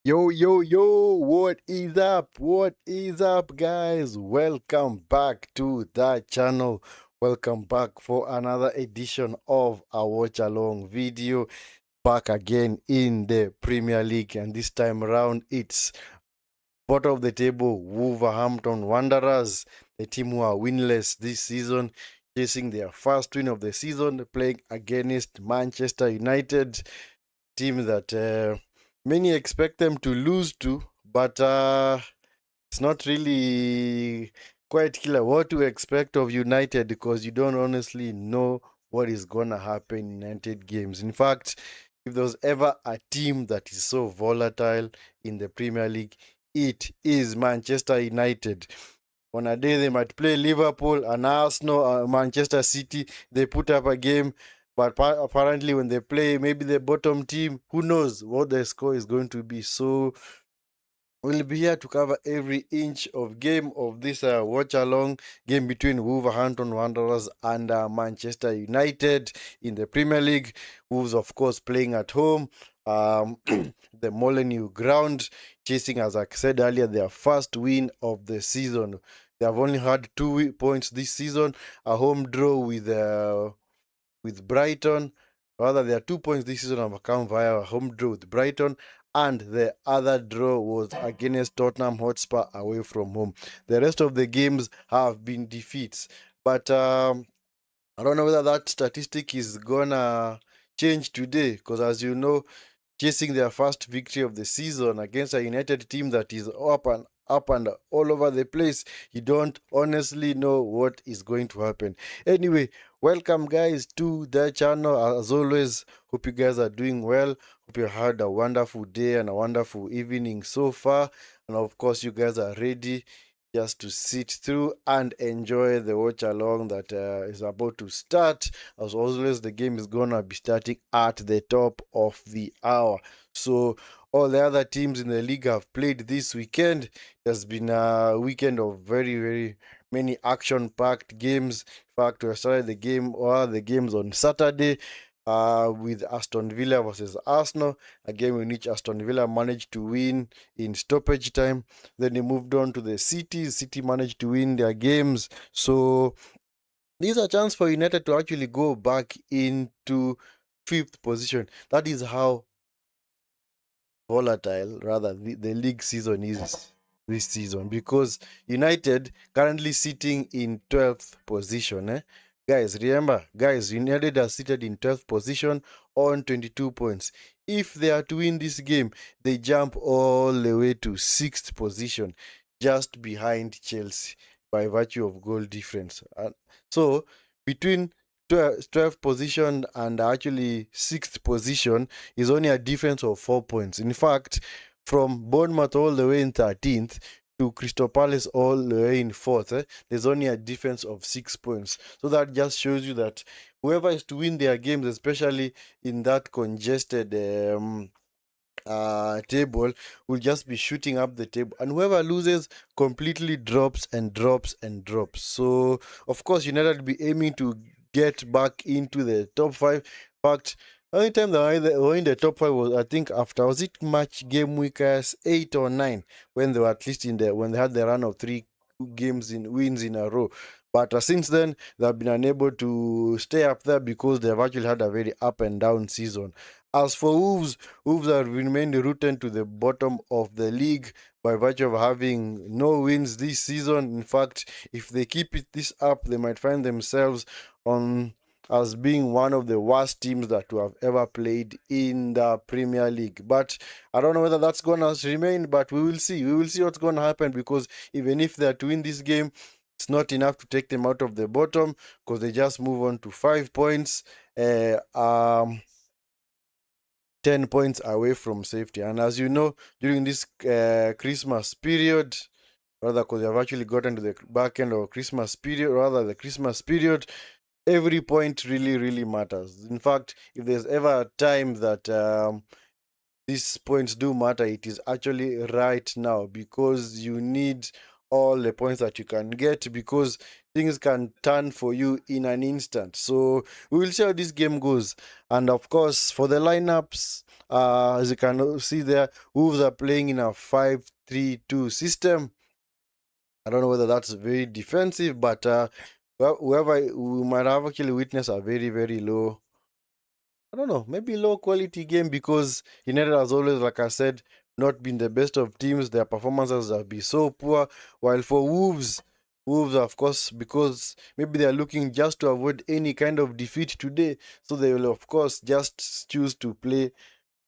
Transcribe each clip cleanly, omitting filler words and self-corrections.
Yo, yo, yo, what is up? What is up, guys? Welcome back to the channel. Welcome back for another edition of a watch along video. Back again in the Premier League, and this time around, it's bottom of the table Wolverhampton Wanderers, the team who are winless this season, chasing their first win of the season, playing against Manchester United, team that many expect them to lose to, but it's not really quite clear what to expect of United because you don't honestly know what is gonna happen in United games. In fact, if there was ever a team that is so volatile in the Premier League, it is Manchester United. On a day they might play Liverpool and Arsenal, Manchester City, they put up a game, but apparently when they play maybe the bottom team, who knows what the score is going to be. So we'll be here to cover every inch of game of this watch along game between Wolverhampton Wanderers and Manchester United in the Premier League. Wolves, of course, playing at home. The Molineux ground, chasing, as I said earlier, their first win of the season. They have only had 2 points this season, a home draw with Brighton. Rather, there are 2 points this season have come via a home draw with Brighton, and the other draw was against Tottenham Hotspur away from home. The rest of the games have been defeats, but I don't know whether that statistic is gonna change today, because as you know, chasing their first victory of the season against a United team that is up and all over the place, you don't honestly know what is going to happen. Anyway, welcome guys to the channel. As always, hope you guys are doing well. Hope you had a wonderful day and a wonderful evening so far, and of course you guys are ready just to sit through and enjoy the watch along that is about to start. As always, the game is gonna be starting at the top of the hour. So all the other teams in the league have played this weekend. It has been a weekend of very, very many action-packed games. In fact, we started the games on Saturday with Aston Villa versus Arsenal, a game in which Aston Villa managed to win in stoppage time. Then they moved on to the City. City managed to win their games. So these are a chance for United to actually go back into fifth position. That is how volatile, rather, the league season is this season, because United currently sitting in 12th position. Guys, remember, United are seated in 12th position on 22 points. If they are to win this game, they jump all the way to 6th position, just behind Chelsea by virtue of goal difference. So, between 12th position and actually 6th position is only a difference of 4 points. In fact, from Bournemouth all the way in 13th to Crystal Palace all the way in 4th, there's only a difference of 6 points. So that just shows you that whoever is to win their games, especially in that congested table, will just be shooting up the table, and whoever loses completely drops and drops and drops. So of course United will be aiming to get back into the top 5. In fact, the only time they were in the top 5 was, I think, after, was it match game week 8 or 9, when they were at least in the, when they had the run of 3 wins in a row. But since then, they've been unable to stay up there because they've actually had a very up and down season. As for Wolves, Wolves have remained rooted to the bottom of the league by virtue of having no wins this season. In fact, if they keep this up, they might find themselves on as being one of the worst teams that to have ever played in the Premier League. But I don't know whether that's going to remain, but we will see. We will see what's going to happen, because even if they are to win this game, it's not enough to take them out of the bottom, because they just move on to 5 points. 10 points away from safety. And as you know, during this Christmas period, rather, because they have actually gotten to the back end of Christmas period, rather the Christmas period, every point really, really matters. In fact, if there's ever a time that these points do matter, it is actually right now, because you need all the points that you can get, because things can turn for you in an instant. So we will see how this game goes. And of course, for the lineups, as you can see there, Wolves are playing in a 5-3-2 system. I don't know whether that's very defensive, but whoever, we might have actually witnessed a very, very low, I don't know, maybe low quality game, because United has always, like I said, not been the best of teams. Their performances have been so poor. While for Wolves, of course, because maybe they are looking just to avoid any kind of defeat today, so they will, of course, just choose to play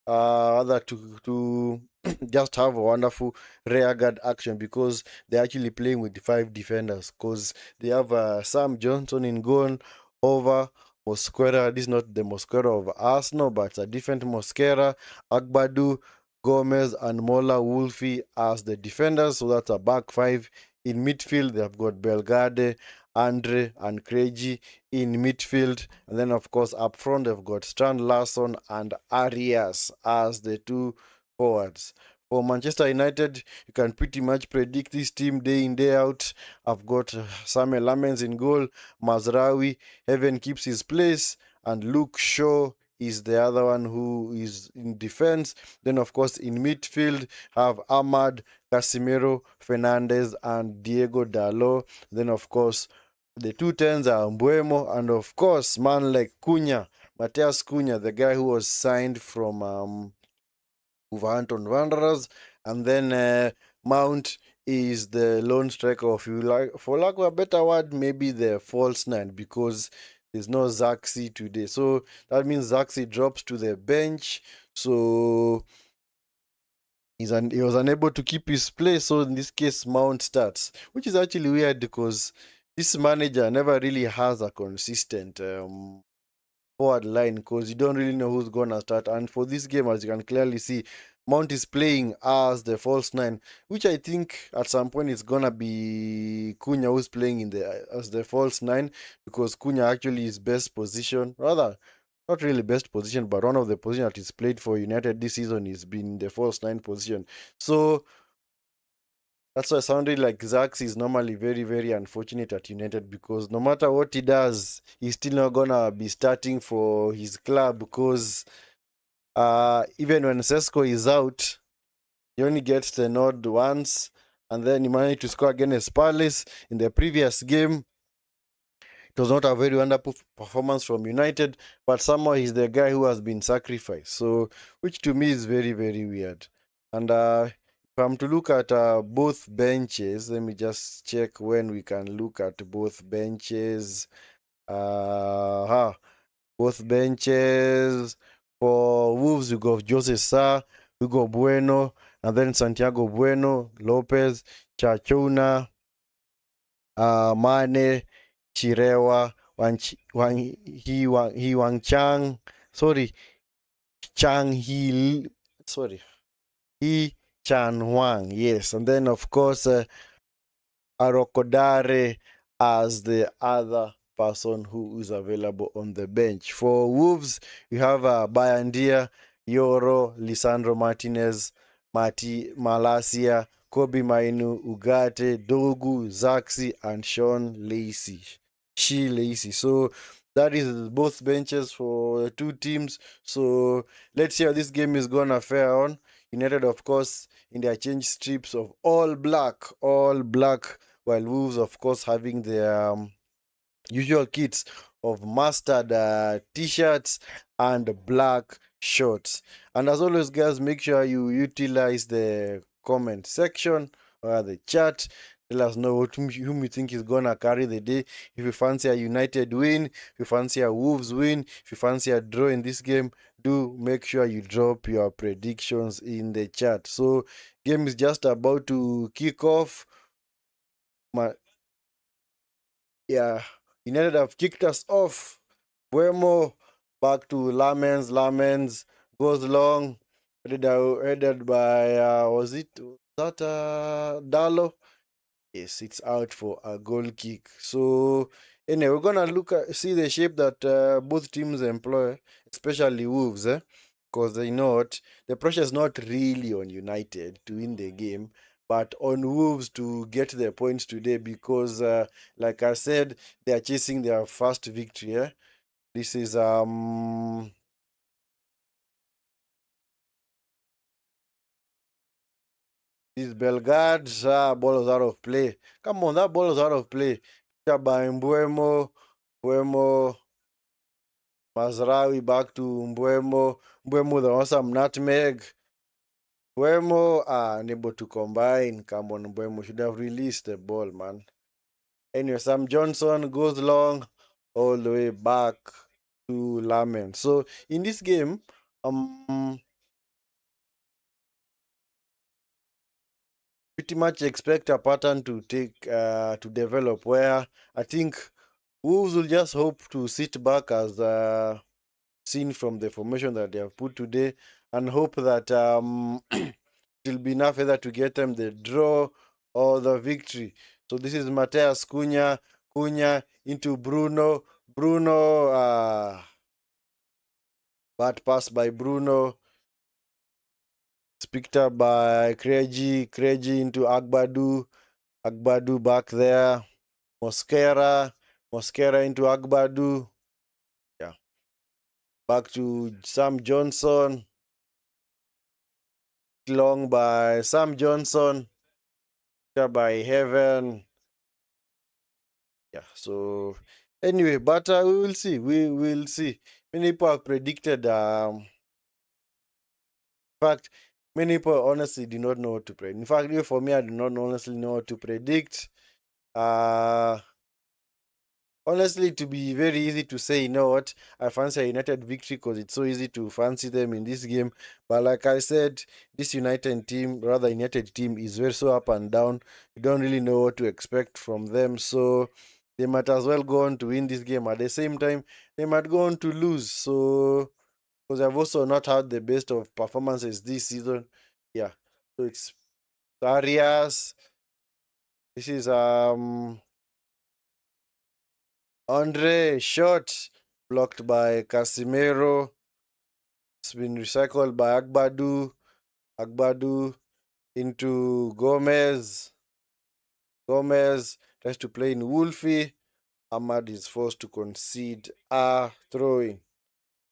other to just have a wonderful rear guard action, because they're actually playing with 5 defenders, because they have Sam Johnson in goal over Mosquera. This is not the Mosquera of Arsenal, but a different Mosquera. Agbadu, Gomez, and Mola Wolfie as the defenders. So that's a back 5. In midfield, they've got Belgade, Andre, and Craigie in midfield. And then, of course, up front, they've got Strand Larson and Arias as the 2 forwards. For Manchester United, you can pretty much predict this team day in, day out. I've got Samuel Lamens in goal, Mazraoui, Heaven keeps his place, and Luke Shaw is the other one who is in defense. Then, of course, in midfield, have Ahmad, Casemiro, Fernandez, and Diego Dalot. Then, of course, the 2 10s are Mbuemo, and of course, man like Cunha, Mateus Cunha, the guy who was signed from Wolverhampton Wanderers. And then Mount is the lone striker, of, you like, for lack of a better word, maybe the false 9, because there's no Zaxi today. So that means Zaxi drops to the bench. So he was unable to keep his place. So in this case, Mount starts, which is actually weird, because this manager never really has a consistent forward line, because you don't really know who's gonna start. And for this game, as you can clearly see, Mount is playing as the false nine, which I think at some point it's gonna be Cunha who's playing in the as the false nine, because Cunha actually is best position, rather not really best position, but one of the positions that he's played for United this season is been the false nine position. So that's why it sounded like Zax is normally very, very unfortunate at United, because no matter what he does, he's still not gonna be starting for his club, because even when Sesko is out, he only gets the nod once, and then he managed to score against Palace in the previous game. It was not a very wonderful performance from United, but somehow he's the guy who has been sacrificed. So, which to me is very, very weird. And if I'm to look at both benches, let me just check when we can look at both benches. Both benches. For Wolves, we got Jose Sa, we got Bueno, and then Santiago Bueno, Lopez, Chachuna, Mane, Chirewa, Wang Chang, sorry, Chang He, sorry, He Chan Huang, yes, and then of course Arokodare as the other person who is available on the bench. For Wolves, you have Bayandia, Yoro, Lisandro Martinez, Malasia, Kobe Mainu, Ugarte, Dogu, Zaxi, and Sean Lacey. Lacey. So that is both benches for the two teams. So let's see how this game is gonna fare on. United, of course, in their change strips of all black, while Wolves, of course, having their usual kits of mustard t-shirts and black shorts. And as always, guys, make sure you utilize the comment section or the chat. Tell us know whom you think is gonna carry the day. If you fancy a United win, if you fancy a Wolves win, if you fancy a draw in this game, do make sure you drop your predictions in the chat. So game is just about to kick off. Yeah, United have kicked us off. Buemo back to Lamens. Lamens goes long, headed by was that Dalo? Yes, it's out for a goal kick. So anyway, we're gonna look at see the shape that both teams employ, especially Wolves, because they know what the pressure is not really on United to win the game, but on Wolves to get their points today, because like I said, they are chasing their first victory. This is this Belgrade ball was out of play. Come on, that ball was out of play. By Mbuemo, Mbuemo, Mazraoui back to Mbuemo. Mbuemo, there was some nutmeg. Mbuemo, unable to combine. Come on, Mbuemo should have released the ball, man. Anyway, Sam Johnson goes long all the way back to Lamen. So in this game, pretty much expect a pattern to to develop, where I think Wolves will just hope to sit back as seen from the formation that they have put today, and hope that it will be enough either to get them the draw or the victory. So this is Mateus Cunha, Cunha into Bruno, Bruno, bad pass by Bruno, it's picked up by Kreji into Agbadu, Agbadu back there, Mosquera into Agbadu, yeah, back to Sam Johnson, long by Sam Johnson, by Heaven. Yeah, so anyway, but we will see. We will see. Many people have predicted. In fact, many people honestly do not know what to predict. In fact, even for me, I do not honestly know what to predict. Honestly, to be very easy to say, you know what, I fancy a United victory because it's so easy to fancy them in this game. But like I said, this United team is very so up and down. You don't really know what to expect from them. So they might as well go on to win this game. At the same time, they might go on to lose. So because I've also not had the best of performances this season. Yeah. So it's Arias. This is Andre shot blocked by Casimiro. It's been recycled by Agbadu. Agbadu into Gomez. Gomez tries to play in Wolfie. Ahmad is forced to concede a throw-in.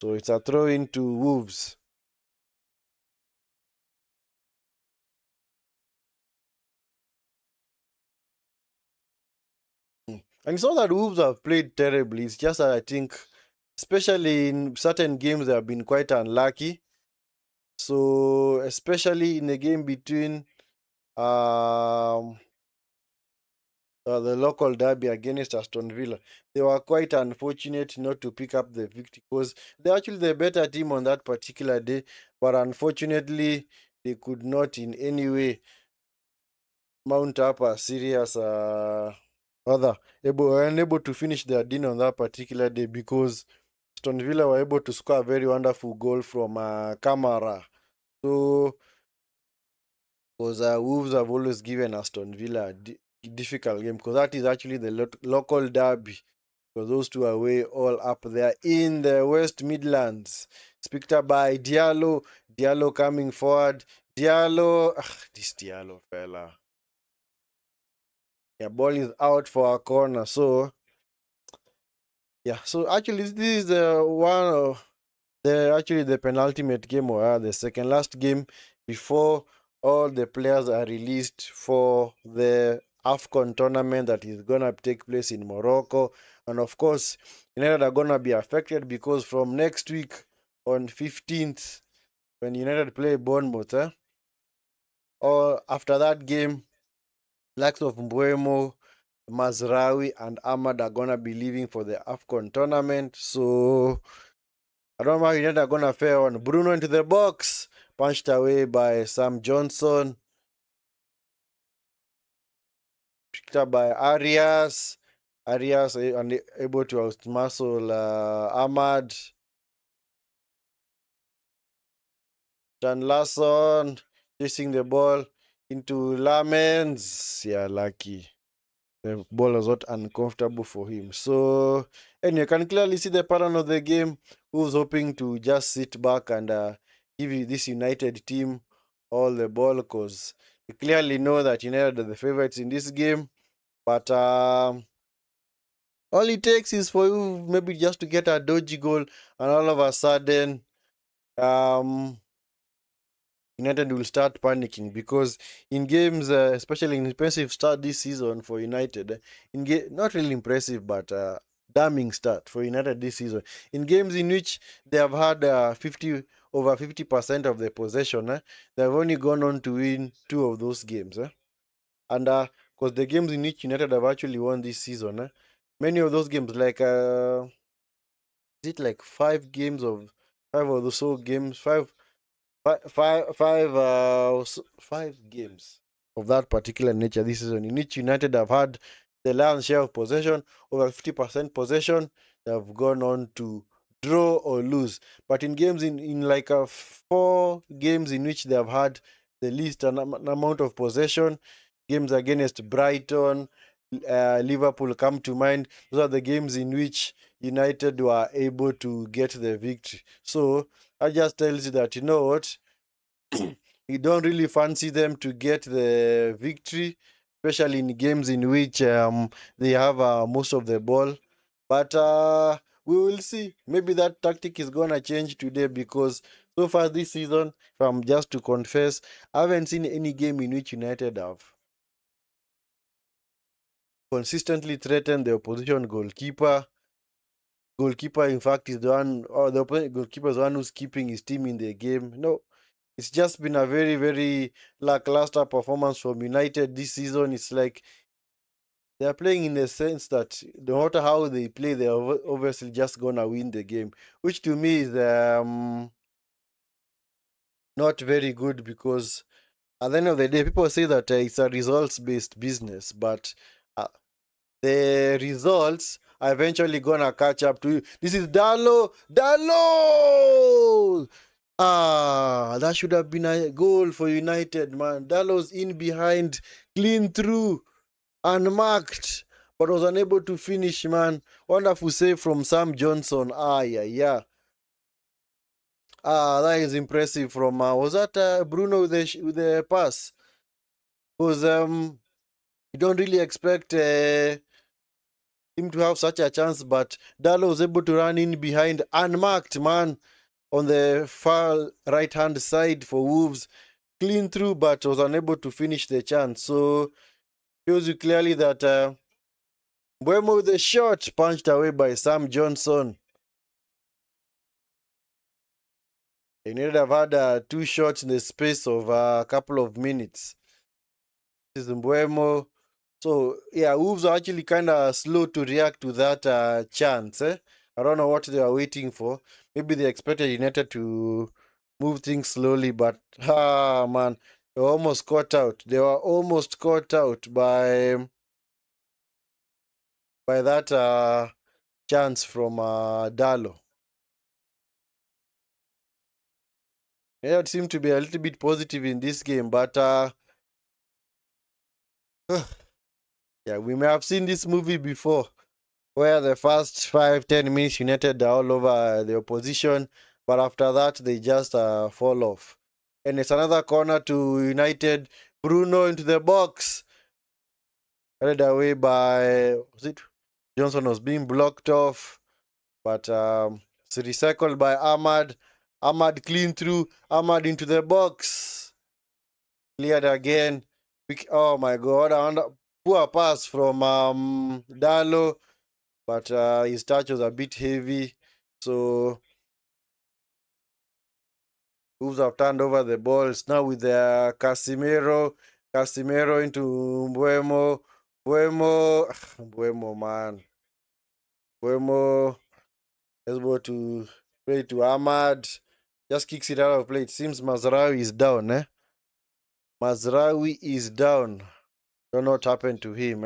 So it's a throw-in to Wolves. And it's not that Wolves have played terribly. It's just that I think, especially in certain games, they have been quite unlucky. So especially in the game between the local derby against Aston Villa, they were quite unfortunate not to pick up the victory because they're actually the better team on that particular day. But unfortunately, they could not in any way mount up a serious rather unable to finish their dinner on that particular day because Aston Villa were able to score a very wonderful goal from Kamara. So, because Wolves have always given Aston Villa a difficult game because that is actually the local derby. Because those two are way all up there in the West Midlands. It's picked up by Diallo. Diallo coming forward. Diallo. This Diallo fella. Yeah, ball is out for a corner. So, yeah. So, actually, this is one of the penultimate game or the second last game before all the players are released for the AFCON tournament that is gonna take place in Morocco. And of course, United are gonna be affected because from next week on 15th, when United play Bournemouth, or after that game, likes of Mbuemo, Mazraoui, and Ahmad are gonna be leaving for the AFCON tournament. So I don't know how United are gonna fare on. Bruno into the box, punched away by Sam Johnson, picked up by Arias. Arias unable to outmuscle Ahmad. Jan Larson chasing the ball into Lamens. Yeah, lucky. The ball was not uncomfortable for him. So, and you can clearly see the pattern of the game. Who's hoping to just sit back and give this United team all the ball because you clearly know that United are the favorites in this game. But all it takes is for you maybe just to get a dodgy goal, and all of a sudden, um, United will start panicking because in games, especially in impressive start this season for United, not really impressive, but damning start for United this season. In games in which they have had over 50% of the possession, they have only gone on to win two of those games. And because the games in which United have actually won this season, many of those games, like is it like five or so games, five games of that particular nature this season in which United have had the lion's share of possession, over 50% possession. They have gone on to draw or lose. But in games in like 4 games in which they have had the least amount of possession, games against Brighton, Liverpool come to mind. Those are the games in which United were able to get the victory. So that just tells you that, you know what, you don't really fancy them to get the victory, especially in games in which they have most of the ball. But we will see. Maybe that tactic is going to change today because so far this season, if I'm just to confess, I haven't seen any game in which United have consistently threatened the opposition goalkeeper. Goalkeeper, in fact, is the one, or the opponent goalkeeper is the one who's keeping his team in the game. No, it's just been a very, very lackluster performance from United this season. It's like they're playing in the sense that no matter how they play, they're obviously just gonna win the game, which to me is not very good because at the end of the day, people say that it's a results-based business, but uh, the results are eventually gonna catch up to you. This is Dallo. That should have been a goal for United, man. Dalot's in behind, clean through, unmarked, but was unable to finish, man. Wonderful save from Sam Johnson. Yeah. That is impressive from, was that Bruno with the pass? Because you don't really expect him to have such a chance, but Dalot was able to run in behind, unmarked, man, on the far right-hand side for Wolves. Clean through, but was unable to finish the chance. So, shows you clearly that Mbeumo with a shot punched away by Sam Johnson. He needed to have had 2 shots in the space of a couple of minutes. This is Mbeumo. So, yeah, Wolves are actually kind of slow to react to that chance. I don't know what they were waiting for. Maybe they expected United to move things slowly, but, man, they were almost caught out. They were almost caught out by that chance from Dalot. Yeah, it seemed to be a little bit positive in this game, but yeah, we may have seen this movie before, where the first 5-10 minutes United are all over the opposition, but after that they just fall off. And it's another corner to United. Bruno into the box, headed away by Johnson was being blocked off, but it's recycled by Ahmad. Ahmad clean through. Ahmad into the box. Cleared again. Oh my God. Poor pass from Dalot. But his touch was a bit heavy. So Wolves have turned over the balls. Now with Casemiro. Casemiro into Mbeumo. Mbeumo, man. Mbeumo is able to play to Ahmad. Just kicks it out of play. It seems Mazraoui is down, Mazraoui is down. Don't know what happened to him,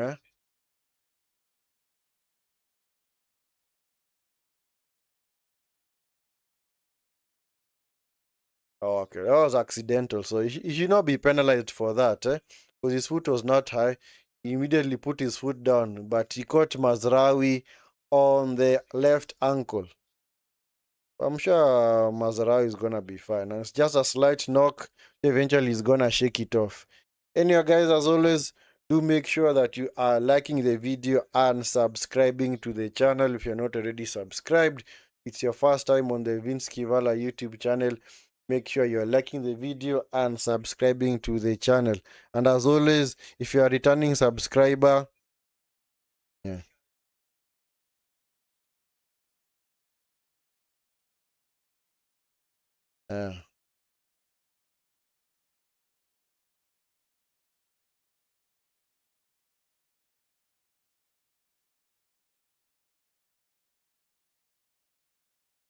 Oh, okay. That was accidental. So he should not be penalized for that, because his foot was not high. He immediately put his foot down, but he caught Mazraoui on the left ankle. I'm sure Mazraoui is going to be fine. And it's just a slight knock. Eventually, he's going to shake it off. Anyway, guys, as always, do make sure that you are liking the video and subscribing to the channel if you're not already subscribed. It's your first time on the Vinskey Valor YouTube channel. Make sure you're liking the video and subscribing to the channel. And as always, if you're a returning subscriber, yeah.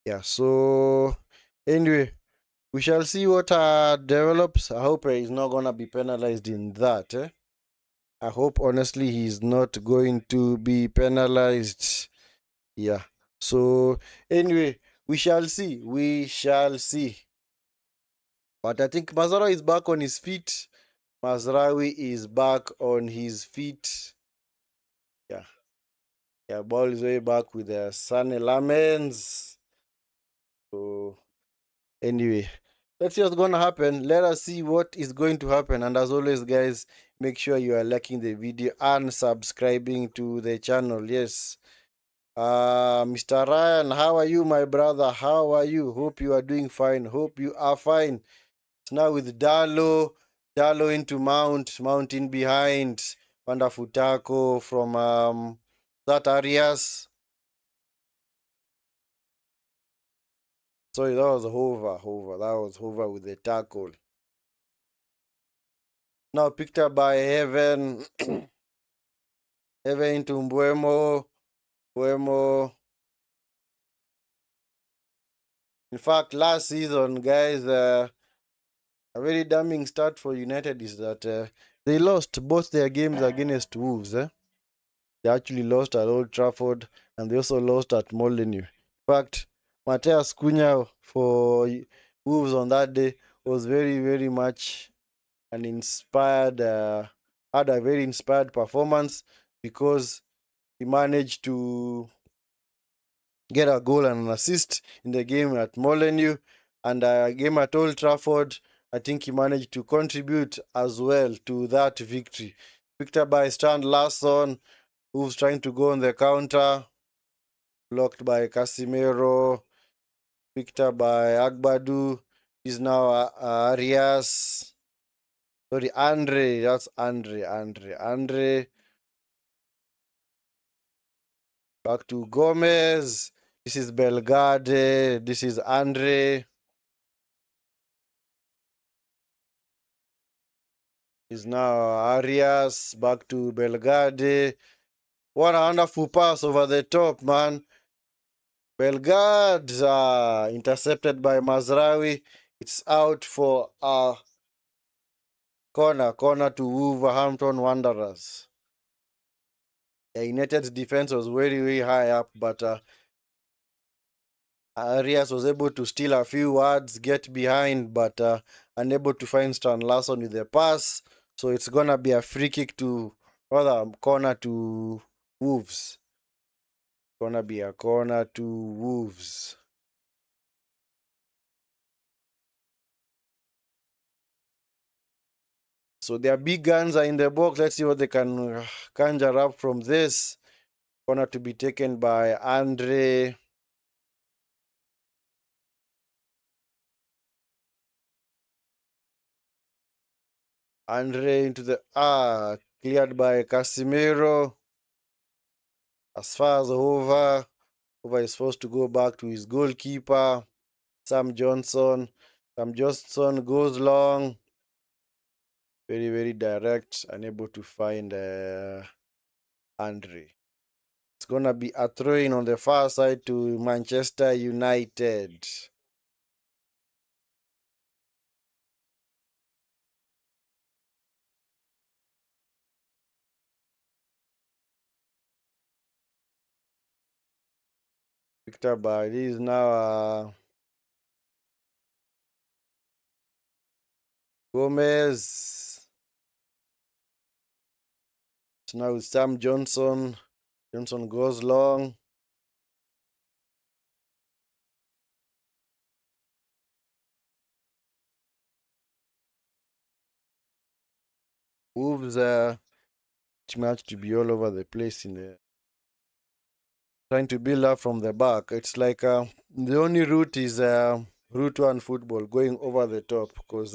Yeah, so anyway, we shall see what develops. I hope he's not going to be penalized in that. I hope, honestly, he's not going to be penalized. Yeah. So, anyway, we shall see. We shall see. But I think Mazraoui is back on his feet. Mazraoui is back on his feet. Yeah. Yeah, ball is way back with the Sun Lamens. So, anyway, let's see what's going to happen. Let us see what is going to happen. And as always, guys, make sure you are liking the video and subscribing to the channel. Yes. Mr. Ryan, how are you, my brother? How are you? Hope you are doing fine. Hope you are fine. It's now with Dalot. Dalot into Mount in behind. Wonderful tackle from that Arias. Sorry, that was Hover. That was Hover with the tackle. Now picked up by Heaven. Heaven into Mbeumo. In fact, last season, guys, a very damning start for United is that they lost both their games against Wolves. They actually lost at Old Trafford and they also lost at Molineux. In fact, Mateus Cunha for Wolves on that day was very, very much an inspired, had a very inspired performance because he managed to get a goal and an assist in the game at Molineux and a game at Old Trafford. I think he managed to contribute as well to that victory. Victor by Stan Larsson, who's trying to go on the counter, blocked by Casimiro. Victor by Agbadu. Is now Arias. Sorry, Andre. That's Andre. Back to Gomez. This is Belgade. This is Andre. Is now Arias. Back to Belgade. What a wonderful pass over the top, man. Belgade intercepted by Mazraoui. It's out for a corner to Wolverhampton Wanderers. United's defense was very, very high up, but Arias was able to steal a few words, get behind, but unable to find Stan Larsson with the pass. So it's gonna be a free kick to, rather, corner to Wolves. Gonna be a corner to Wolves. So their big guns are in the box. Let's see what they can conjure up from this. Corner to be taken by Andre. Andre into the cleared by Casimiro. As far as over is supposed to go back to his goalkeeper, Sam Johnson. Sam Johnson goes long. Very, very direct. Unable to find Andre. It's gonna be a throw-in on the far side to Manchester United. Victor Bali is now Gomez. It's now Sam Johnson. Johnson goes long. Wolves match to be all over the place in the trying to build up from the back. It's like the only route is route one football going over the top because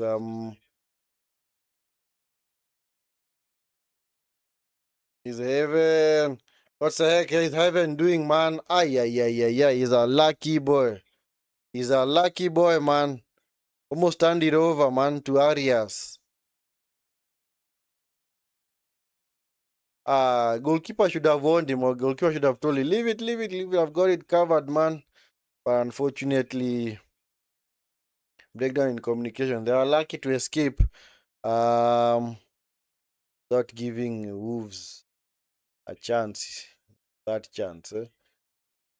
he's Heaven. What's the heck is Heaven doing, man? Yeah. He's a lucky boy. He's a lucky boy, man. Almost turned it over, man, to Arias. Goalkeeper should have warned him, or goalkeeper should have told him, leave it. I've got it covered, man. But unfortunately, breakdown in communication. They are lucky to escape. Without giving Wolves a chance. That chance.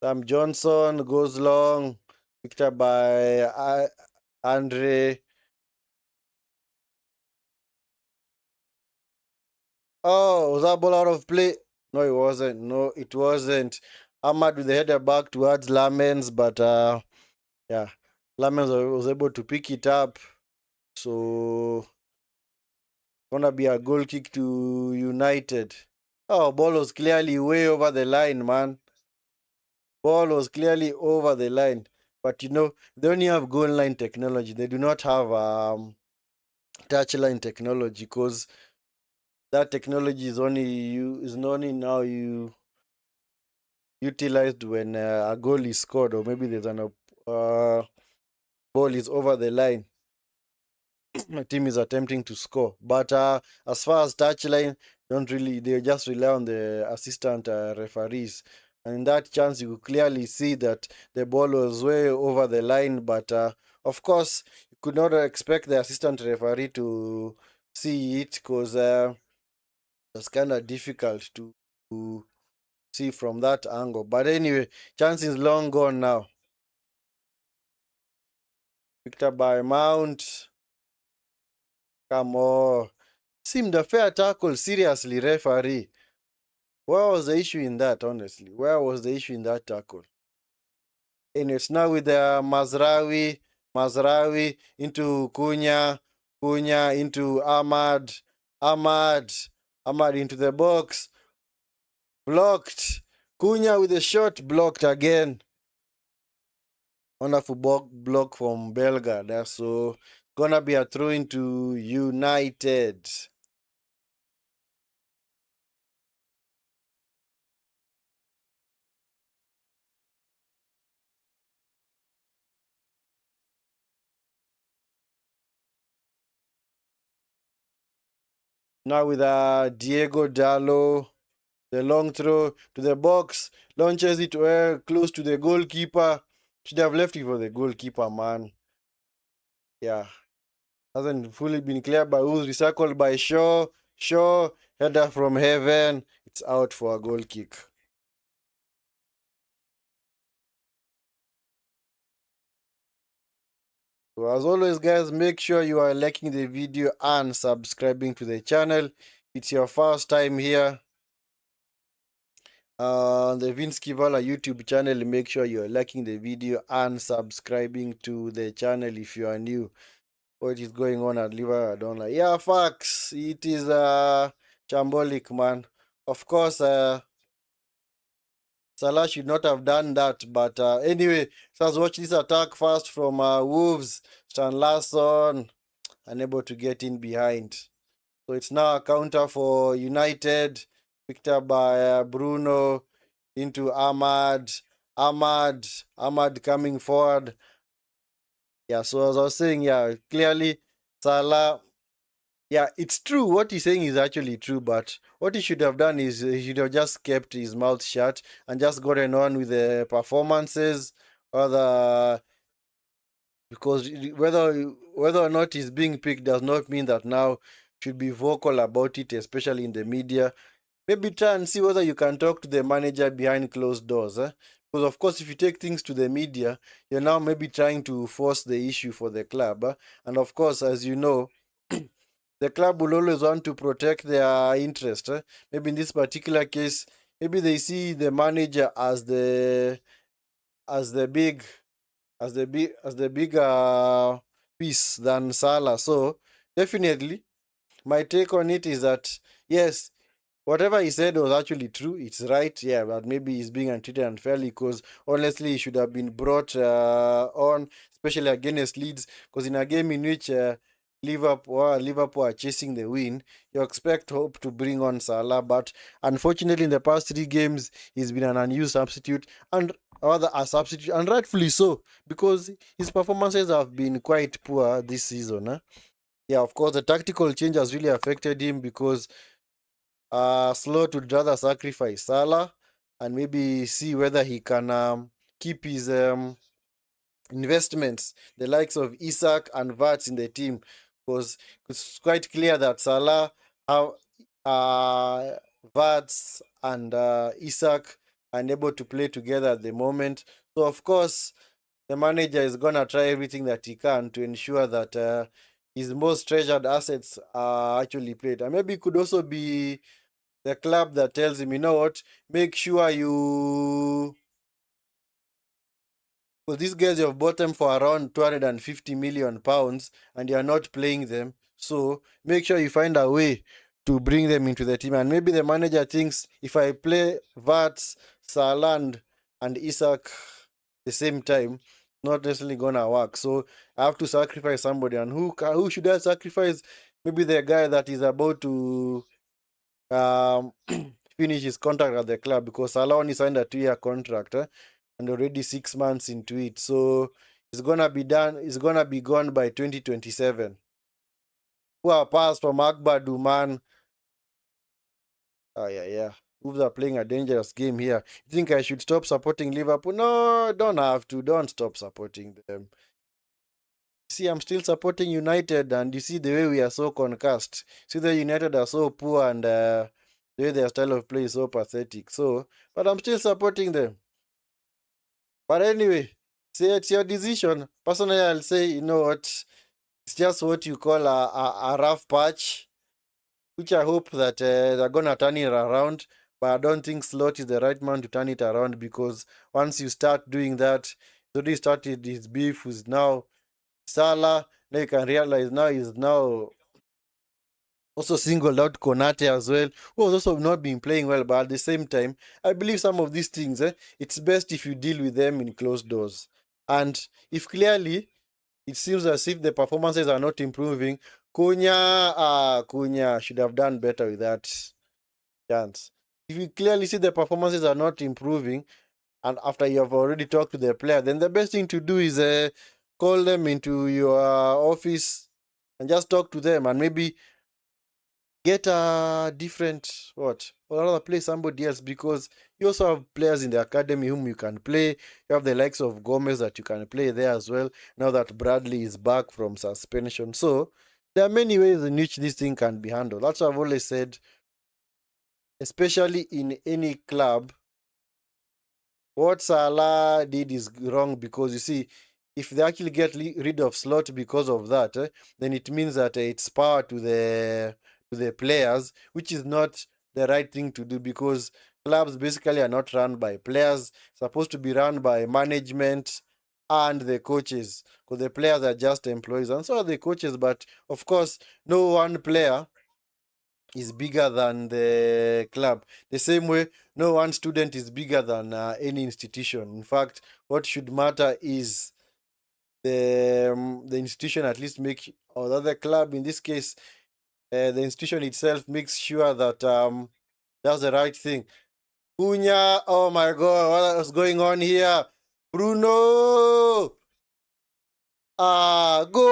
Sam Johnson goes long. Victor by Andre. Oh, was that ball out of play? No, it wasn't. Ahmad with the header back towards Lamens, but yeah, Lamens was able to pick it up. So gonna be a goal kick to United. Oh, ball was clearly way over the line, man. Ball was clearly over the line. But they only have goal line technology. They do not have touchline technology because that technology is only now utilized when a goal is scored or maybe there's an ball is over the line. My team is attempting to score. But as far as touchline, they just rely on the assistant referees. And in that chance, you could clearly see that the ball was way over the line. But of course, you could not expect the assistant referee to see it because it's kind of difficult to see from that angle. But anyway, chance is long gone now. Picked up by Mount. Come on. Seemed a fair tackle, seriously, referee. Where was the issue in that, honestly? Where was the issue in that tackle? And it's now with the Mazraoui into Cunha into Ahmad into the box, blocked. Cunha with a shot, blocked again. Wonderful block from Belga. So gonna be a throw into United. Now with Diego Dallo, the long throw to the box, launches it close to the goalkeeper. Should have left it for the goalkeeper, man. Yeah. Hasn't fully been cleared by who's recycled by Shaw. Shaw, header from heaven. It's out for a goal kick. So as always, guys, make sure you are liking the video and subscribing to the channel. It's your first time here on the Vinskey Valor YouTube channel. Make sure you are liking the video and subscribing to the channel if you are new. What is going on at Liver? I don't like. Yeah, facts. It is shambolic, man. Of course, Salah should not have done that. But anyway, so let's watch this attack first from Wolves. Stan Larsson unable to get in behind. So it's now a counter for United. Picked up by Bruno into Ahmad. Ahmad coming forward. Yeah, so as I was saying, yeah, clearly Salah. Yeah, it's true. What he's saying is actually true, but what he should have done is he should have just kept his mouth shut and just gotten on with the performances, other because whether or not he's being picked does not mean that now should be vocal about it, especially in the media. Maybe try and see whether you can talk to the manager behind closed doors. Because of course, if you take things to the media, you're now maybe trying to force the issue for the club. And of course, as you know, the club will always want to protect their interest. Maybe in this particular case, maybe they see the manager as the big as the bigger piece than Salah. So definitely, my take on it is that yes, whatever he said was actually true. It's right, yeah, but maybe he's being treated unfairly because honestly, he should have been brought on, especially against Leeds, because in a game in which Liverpool are chasing the win, you expect hope to bring on Salah, but unfortunately, in the past 3 games, he's been an unused substitute and rather a substitute, and rightfully so, because his performances have been quite poor this season. Yeah, of course, the tactical change has really affected him because Slot would rather sacrifice Salah and maybe see whether he can keep his investments, the likes of Isak and Vats in the team, because it's quite clear that Salah have Vats and Isak unable to play together at the moment. So of course, the manager is gonna try everything that he can to ensure that his most treasured assets are actually played. And maybe it could also be the club that tells him, you know what, make sure you. Because these guys you have bought them for around £250 million and you are not playing them. So make sure you find a way to bring them into the team. And maybe the manager thinks if I play Vats, Saland, and Isak the same time, not necessarily gonna work. So I have to sacrifice somebody. And who should I sacrifice? Maybe the guy that is about to um, finish his contract at the club because Salah only signed a 2-year contract and already 6 months into it. So it's gonna be done. It's gonna be gone by 2027. Well, pass from Akbar Duman. Oh yeah. Wolves are playing a dangerous game here. You think I should stop supporting Liverpool? No, don't have to. Don't stop supporting them. See, I'm still supporting United, and you see the way we are so concussed. See, the United are so poor, and the way their style of play is so pathetic. So, but I'm still supporting them. But anyway, say it's your decision. Personally, I'll say, you know what, it's just what you call a rough patch, which I hope that they're gonna turn it around. But I don't think Slot is the right man to turn it around, because once you start doing that, he already started his beef with now Salah. Now you can realize now he's now also singled out Konate as well, who has also not been playing well. But at the same time, I believe some of these things, it's best if you deal with them in closed doors. And if clearly it seems as if the performances are not improving, Cunha should have done better with that chance. If you clearly see the performances are not improving, and after you have already talked to the player, then the best thing to do is call them into your office and just talk to them, and maybe get a different or rather play somebody else, because you also have players in the academy whom you can play. You have the likes of Gomez that you can play there as well, now that Bradley is back from suspension. So there are many ways in which this thing can be handled. That's what I've always said, especially in any club. What Salah did is wrong, because you see, if they actually get rid of Slot because of that, then it means that it's power to the players, which is not the right thing to do, because clubs basically are not run by players, supposed to be run by management and the coaches, because the players are just employees and so are the coaches. But of course, no one player is bigger than the club. The same way, no one student is bigger than any institution. In fact, what should matter is the institution at least make, or the other club in this case, the institution itself makes sure that that's the right thing. Cunha, oh my God, what is going on here? Bruno, go!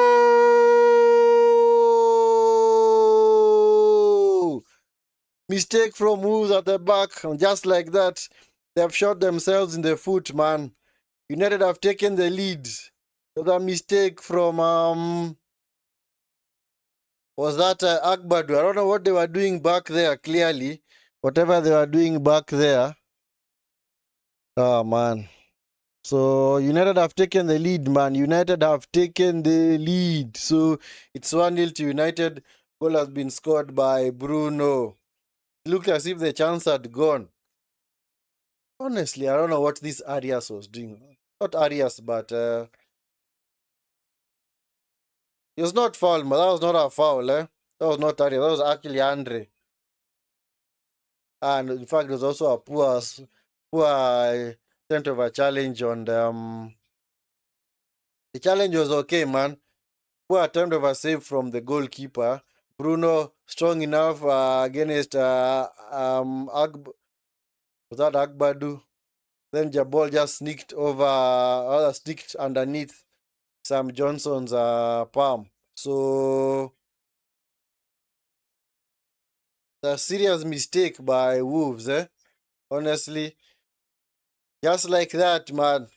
Mistake from Wolves at the back, and just like that, they have shot themselves in the foot, man. United have taken the lead. The mistake from was that Agbadu. I don't know what they were doing back there. Clearly, whatever they were doing back there. Oh man. So United have taken the lead, man. United have taken the lead. So it's 1-0 to United. Goal has been scored by Bruno. It looked as if the chance had gone. Honestly, I don't know what this Arias was doing. Not Arias, but it was not foul, but that was not a foul, eh? That was not Arias. That was actually Andre. And in fact, it was also a poor attempt of a challenge on the challenge was okay, man. Poor attempt of a save from the goalkeeper. Bruno strong enough against was that Agbadu? Then Jabol just sneaked sneaked underneath Sam Johnson's palm. So a serious mistake by Wolves, eh? Honestly, just like that, man,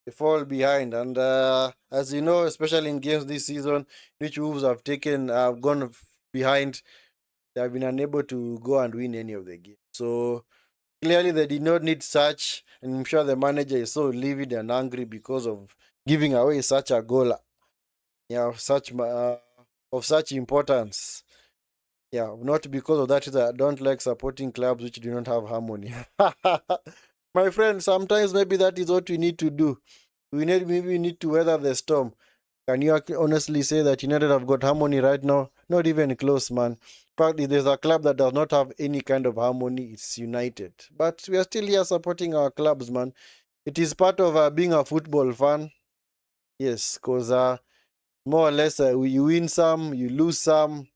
they fall behind. And as you know, especially in games this season, which Wolves have gone behind, they have been unable to go and win any of the games. So clearly, they did not need such, and I'm sure the manager is so livid and angry because of giving away such a goal, yeah, of such importance. Yeah, not because of that. I don't like supporting clubs which do not have harmony. My friend, sometimes maybe that is what we need to do. Maybe we need to weather the storm. Can you honestly say that United have got harmony right now? Not even close, man. In fact, if there's a club that does not have any kind of harmony, it's United. But we are still here supporting our clubs, man. It is part of being a football fan. Yes, because more or less you win some, you lose some,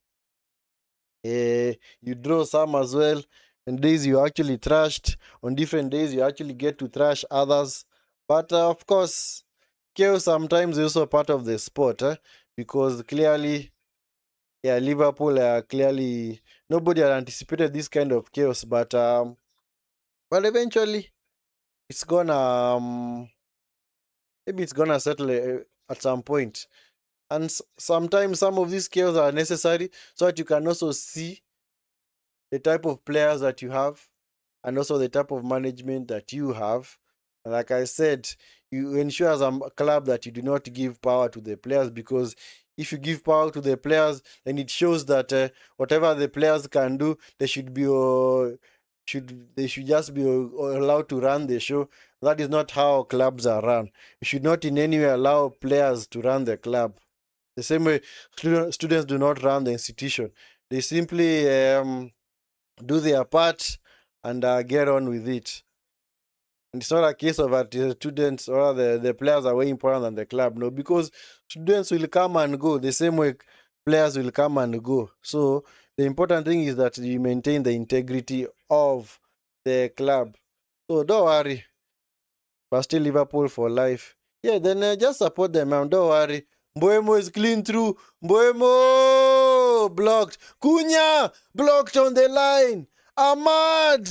you draw some as well. And days you actually thrashed. On different days, you actually get to thrash others. But of course, chaos sometimes is also part of the sport, because clearly, yeah, Liverpool clearly nobody had anticipated this kind of chaos, but eventually it's gonna maybe it's gonna settle at some point. And sometimes some of these chaos are necessary so that you can also see the type of players that you have and also the type of management that you have. And like I said, you ensure as a club that you do not give power to the players, because if you give power to the players, then it shows that whatever the players can do, they should just be allowed to run the show. That is not how clubs are run. You should not in any way allow players to run the club. The same way students do not run the institution. They simply do their part and get on with it. And it's not a case of that the students or the players are way important than the club. No, because students will come and go the same way players will come and go. So the important thing is that you maintain the integrity of the club. So don't worry, but still Liverpool for life. Yeah, then just support them, man. Don't worry. Mbuemo is clean through. Mbuemo blocked. Cunha blocked on the line. Ahmad.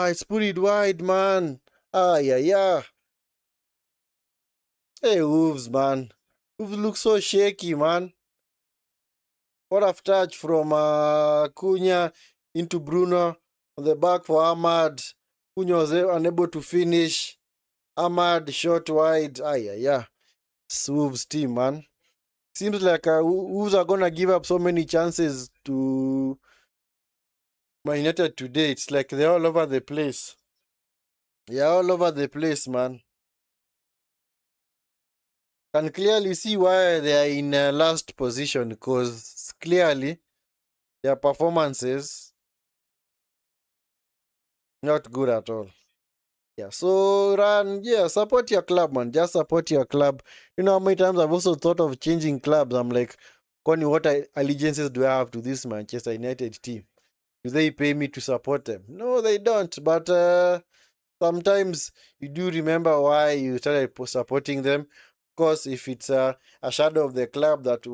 It's put it wide, man. Yeah. Hey, Wolves, man. Wolves look so shaky, man. What a touch from Cunha into Bruno on the back for Ahmad. Cunha was unable to finish. Ahmad shot wide. Yeah. It's Wolves team, man. Seems like Wolves are gonna give up so many chances to Man United today. It's like they're all over the place. They're all over the place, man. Can clearly see why they are in last position, because clearly their performances not good at all. Yeah, so support your club, man. Just support your club. You know how many times I've also thought of changing clubs. I'm like, Connie, what allegiances do I have to this Manchester United team? Do they pay me to support them? No, they don't. But sometimes you do remember why you started supporting them. Of course, if it's a shadow of the club that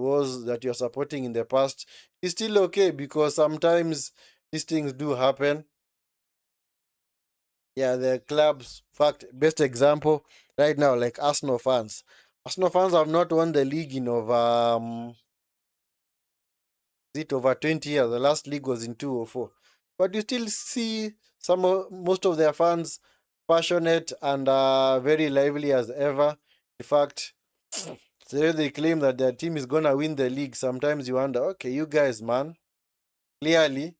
you're supporting in the past, it's still okay, because sometimes these things do happen. Yeah, the clubs. Fact, best example right now, like Arsenal fans. Arsenal fans have not won the league in over 20 years. The last league was in 2004. But you still see most of their fans passionate and very lively as ever. In fact, the way they claim that their team is gonna win the league, sometimes you wonder, okay, you guys, man, clearly,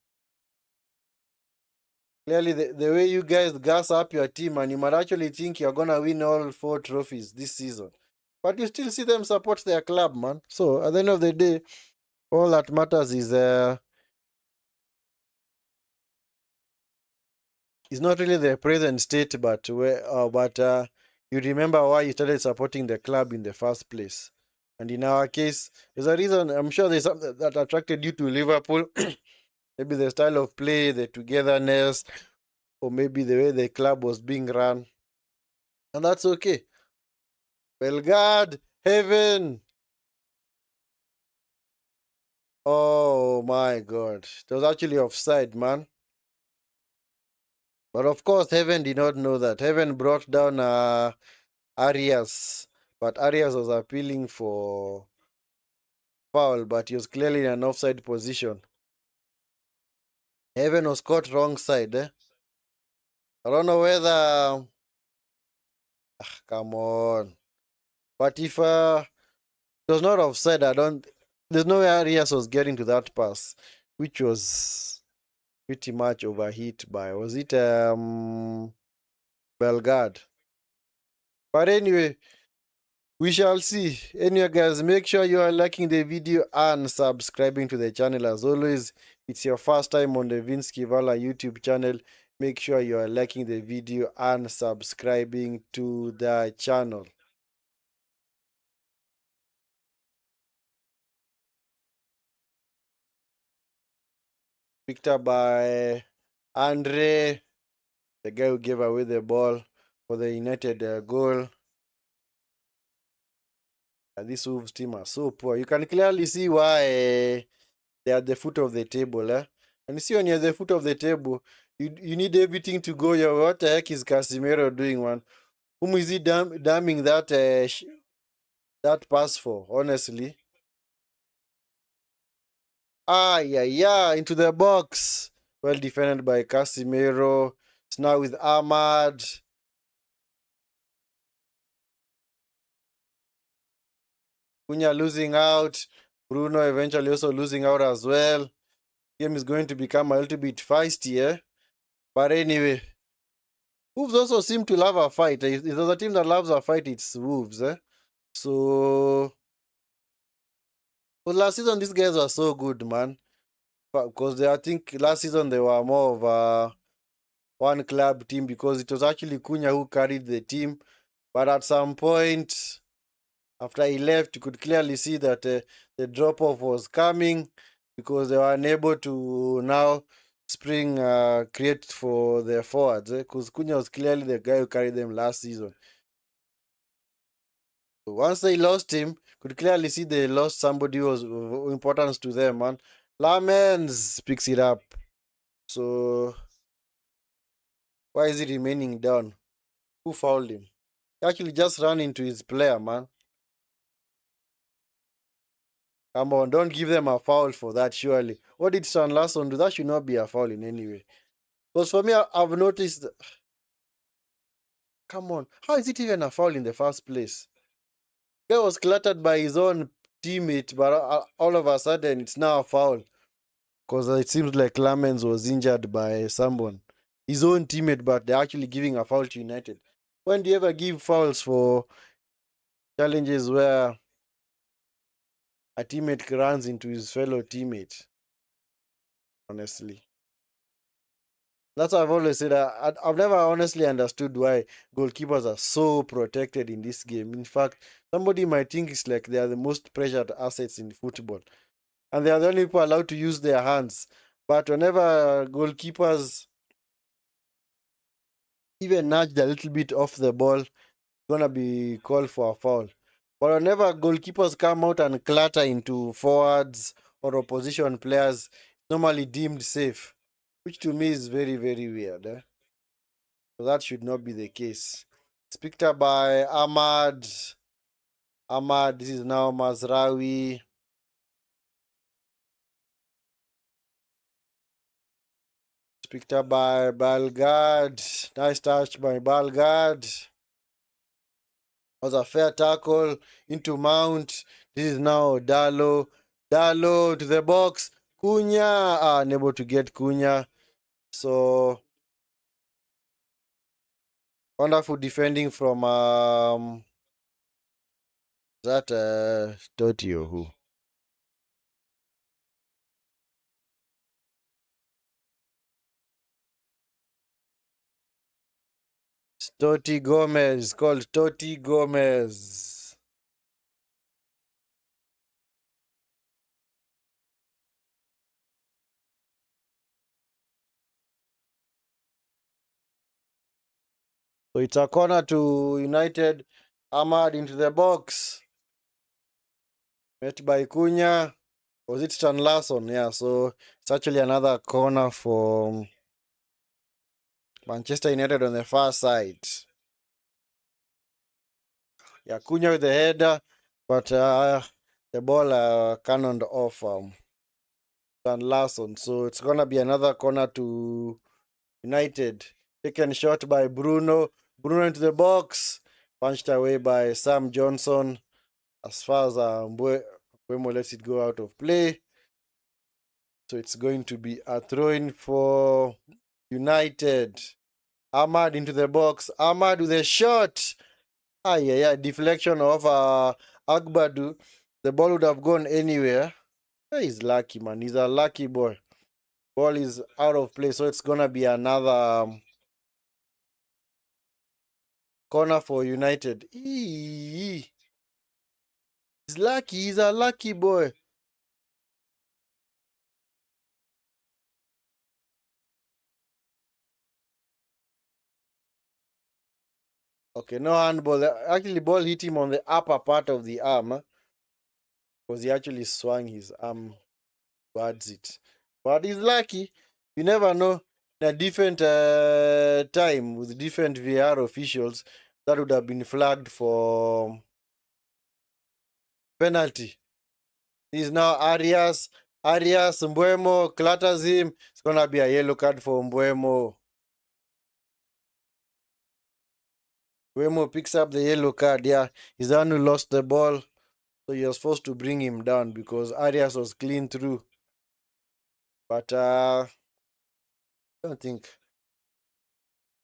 the way you guys gas up your team, and you might actually think you're gonna win all 4 trophies this season, but you still see them support their club, man. So at the end of the day, all that matters is it's not really the present state, but you remember why you started supporting the club in the first place. And in our case, there's a reason. I'm sure there's something that attracted you to Liverpool. Maybe the style of play, the togetherness, or maybe the way the club was being run. And that's okay. Well, God, heaven. Oh my God. It was actually offside, man. But of course, heaven did not know that. Heaven brought down Arias. But Arias was appealing for foul, but he was clearly in an offside position. Heaven was caught wrong side. I don't know whether. Come on. But if it was not offside, there's no way Arias was getting to that pass, which was pretty much overhit by. Was it Belgard? But anyway, we shall see. Anyway, guys, make sure you are liking the video and subscribing to the channel. As always, it's your first time on the Vinskey Valor YouTube channel. Make sure you are liking the video and subscribing to the channel. Picked up by Andre, the guy who gave away the ball for the United goal. This Wolves team are so poor. You can clearly see why they're at the foot of the table. And you see, when you're at the foot of the table, you need everything to go your way. What the heck is Casemiro doing, man? Whom is he damning that pass for, honestly? Yeah, into the box. Well defended by Casemiro. It's now with Ahmad. Cunha losing out. Bruno eventually also losing out as well. Game is going to become a little bit feisty, eh? But anyway, Wolves also seem to love a fight. If there's a team that loves a fight, it's Wolves, eh? So, last season, these guys were so good, man. Because I think last season they were more of a one club team because it was actually Cunha who carried the team. But at some point, after he left, you could clearly see that the drop off was coming because they were unable to now create for their forwards. Because Cunha was clearly the guy who carried them last season. So once they lost him, could clearly see they lost somebody who was of importance to them, man. Lamens picks it up. So why is he remaining down? Who fouled him? He actually just ran into his player, man. Come on, don't give them a foul for that, surely. What did Stan Larson do? That should not be a foul in any way. Because for me, I've noticed... Come on, how is it even a foul in the first place? Guy was cluttered by his own teammate, but all of a sudden, it's now a foul. Because it seems like Lamens was injured by someone. His own teammate, but they're actually giving a foul to United. When do you ever give fouls for challenges where a teammate runs into his fellow teammate? Honestly. That's why I've always said I've never honestly understood why goalkeepers are so protected in this game. In fact, somebody might think it's like they are the most pressured assets in football. And they are the only people allowed to use their hands. But whenever goalkeepers even nudge a little bit off the ball, it's going to be called for a foul. But whenever goalkeepers come out and clatter into forwards or opposition players, normally deemed safe, which to me is very, very weird. So that should not be the case. It's picked up by Ahmad. Ahmad, this is now Mazraoui. It's picked up by Balgad. Nice touch by Balgad. Was a fair tackle into Mount. This is now Dalo. Dalo to the box. Cunha. Unable to get Cunha. So wonderful defending from that Totti or who? Totti Gomez, called Totti Gomez. So it's a corner to United. Ahmad into the box. Met by Cunha. Was it Stan Larson? Yeah, so it's actually another corner for Manchester United on the far side. Yeah, Cunha with the header, but the ball cannoned off Stan Larson. So it's going to be another corner to United. Taken shot by Bruno. Bruno into the box. Punched away by Sam Johnson. As far as Mbeumo lets it go out of play. So it's going to be a throw-in for United. Ahmad into the box. Ahmad with a shot. Yeah, deflection of Agbadu. The ball would have gone anywhere. He's lucky, man. He's a lucky boy. Ball is out of play, so it's gonna be another corner for United. He's lucky. He's a lucky boy. Okay, no handball. Actually, the ball hit him on the upper part of the arm. Because he actually swung his arm towards it. But he's lucky. You never know. In a different time with different VR officials, that would have been flagged for penalty. He's now Arias. Arias, Mbeumo clatters him. It's going to be a yellow card for Mbeumo. Mbeumo picks up the yellow card. Yeah, he's the one who lost the ball. So you're supposed to bring him down because Arias was clean through. But I don't think.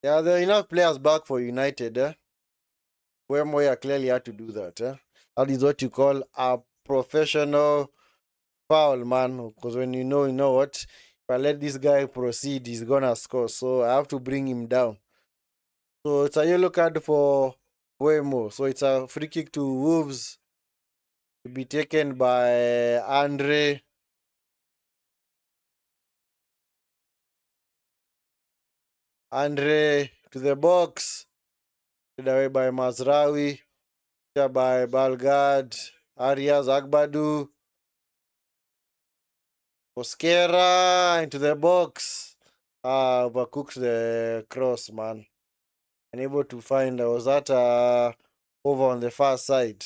Yeah, there are enough players back for United. Where Moya clearly had to do that. That is what you call a professional foul, man. Because when you know what? If I let this guy proceed, he's gonna score. So I have to bring him down. So it's a yellow card for Wemo. So it's a free kick to Wolves to be taken by Andre. Andre to the box. Taken away by Mazraoui. By Balgad. Arias Agbadu. Mosquera into the box. Overcooked the cross, man. Unable to find. I was that over on the far side.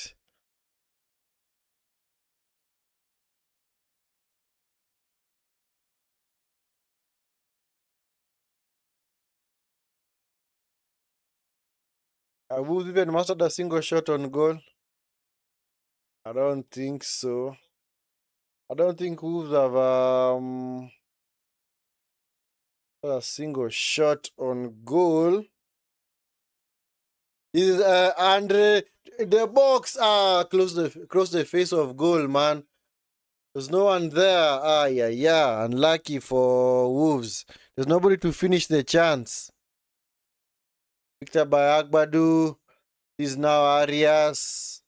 Have Wolves even mastered a single shot on goal? I don't think so. I don't think Wolves have a single shot on goal. This is Andre the box. Close the face of goal, man. There's no one there. Yeah. Unlucky for Wolves. There's nobody to finish the chance. Victor by Agbadu. This is now Arias.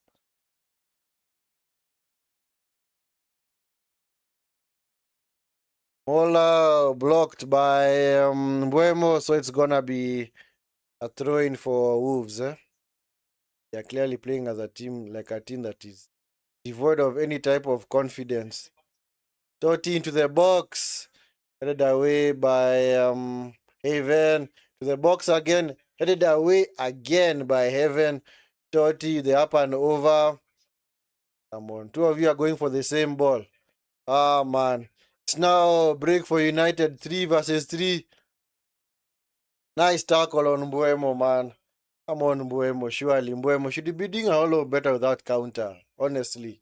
Mola blocked by Buemo, so it's gonna be a throw-in for Wolves. They're clearly playing as a team, like a team that is devoid of any type of confidence. Totti into the box, headed away by Haven. To the box again, headed away again by Haven. Totti, the up and over. Come on, two of you are going for the same ball. Ah, man. It's now break for United, 3 versus 3. Nice tackle on Mbuemo, man. Come on, Mbuemo. Surely, Mbuemo should be doing a whole lot better without counter, honestly.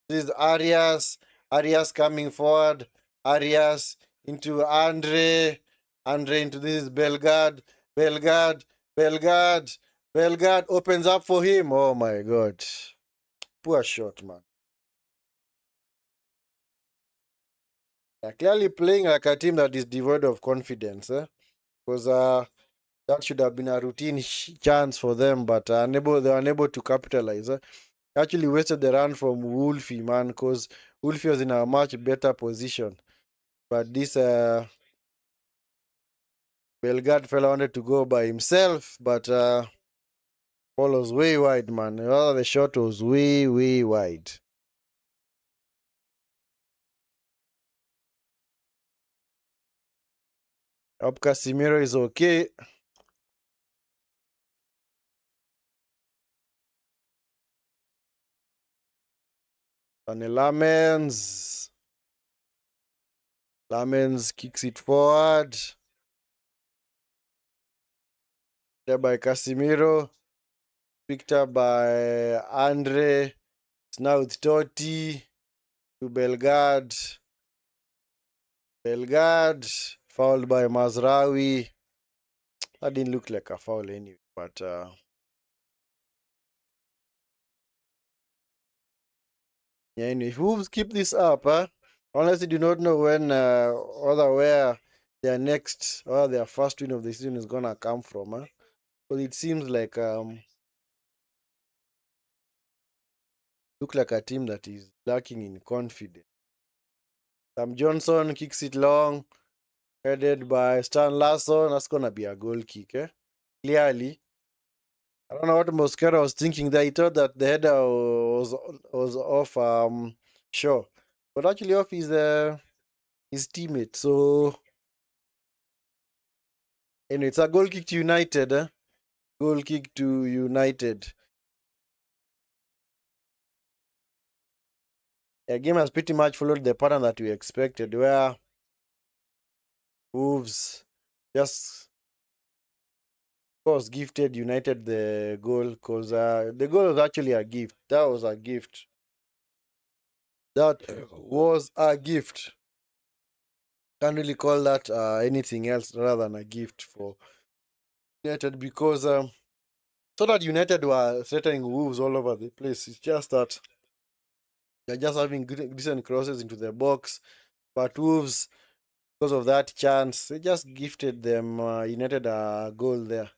This is Arias. Arias coming forward. Arias into Andre. Andre into this is Belgard. Belgard. Belgard. Belgard opens up for him. Oh my God. Poor shot, man. They're clearly playing like a team that is devoid of confidence. Because that should have been a routine chance for them, but they were unable to capitalize. Actually wasted the run from Wolfie, man, because Wolfie was in a much better position. But this Belgard fella wanted to go by himself, but ball was way wide, man. Rather, the shot was way wide. Hope Casimiro is okay. And Lamens. Lamens kicks it forward. There by Casimiro. Picked up by Andre. It's now with Totti. To Belgard. Belgard. Fouled by Mazraoui. That didn't look like a foul anyway, but yeah, anyway, if Wolves keep this up, honestly do not know when or where their next or their first win of the season is gonna come from, because it seems like look like a team that is lacking in confidence. Sam Johnson kicks it long, headed by Stan Larsson. That's gonna be a goal kick, clearly. I don't know what Mosquera was thinking there. He thought that the header was off Shaw, but actually off his teammate. So anyway, it's a goal kick to United. Goal kick to United. The game has pretty much followed the pattern that we expected, where Wolves just course, gifted United the goal because the goal was actually a gift. That was a gift. That was a gift. Can't really call that anything else rather than a gift for United because so that United were threatening Wolves all over the place. It's just that they're just having decent crosses into the box, but Wolves, because of that chance, they just gifted them United a goal there.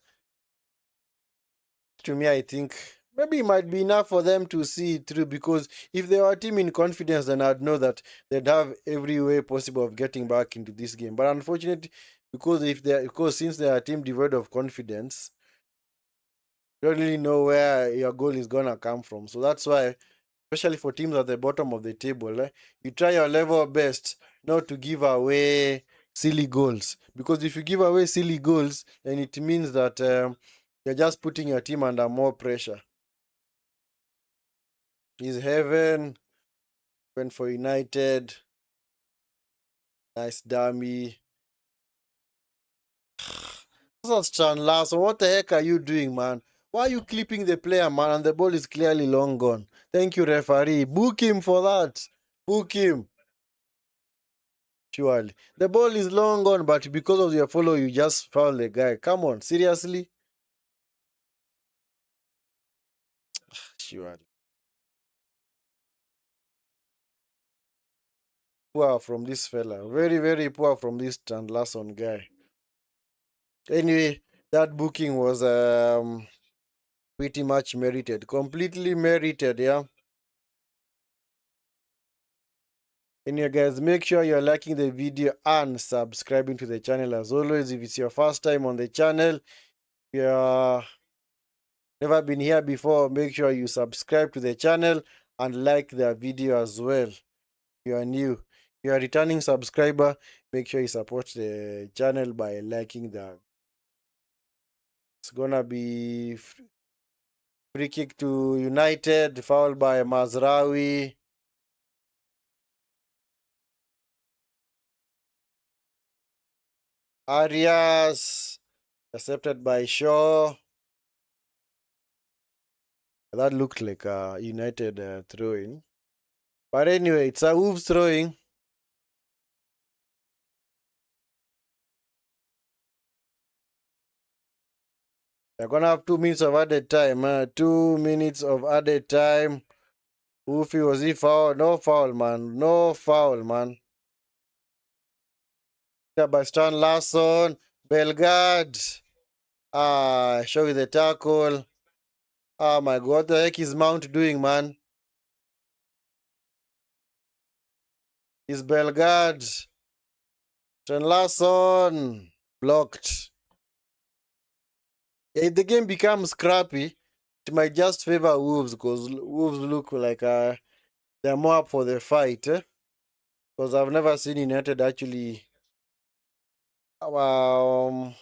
To me, I think maybe it might be enough for them to see it through because if they were a team in confidence, then I'd know that they'd have every way possible of getting back into this game. But unfortunately, because since they are a team devoid of confidence, you don't really know where your goal is gonna come from. So that's why, especially for teams at the bottom of the table, you try your level best not to give away silly goals. Because if you give away silly goals, then it means that you're just putting your team under more pressure. Is heaven went for United. Nice dummy. This is Chan Larson. What the heck are you doing, man? Why are you clipping the player, man? And the ball is clearly long gone. Thank you, referee. Book him for that. Book him. Surely. The ball is long gone, but because of your follow, you just foul the guy. Come on, seriously? Surely. Poor from this fella. Very, very poor from this Chan Larson guy. Anyway, that booking was pretty much merited. Completely merited, yeah? Anyway, guys, make sure you're liking the video and subscribing to the channel as always. If it's your first time on the channel, if you've never been here before, make sure you subscribe to the channel and like the video as well. If you are new, if you're a returning subscriber, make sure you support the channel by liking the. It's gonna be free kick to United, fouled by Mazraoui. Arias, accepted by Shaw. That looked like a United throwing. But anyway, it's a Wolves throwing. They're gonna have 2 minutes of added time. 2 minutes of added time. Wolfie, was he foul? No foul, man. No foul, man. By Stan Larson. Bellegarde. Show you the tackle. Oh my god, what the heck is Mount doing, man? Is Bellegarde. Stan Larson. Blocked. If the game becomes scrappy, it might just favor Wolves because Wolves look like they're more up for the fight. Because I've never seen United actually show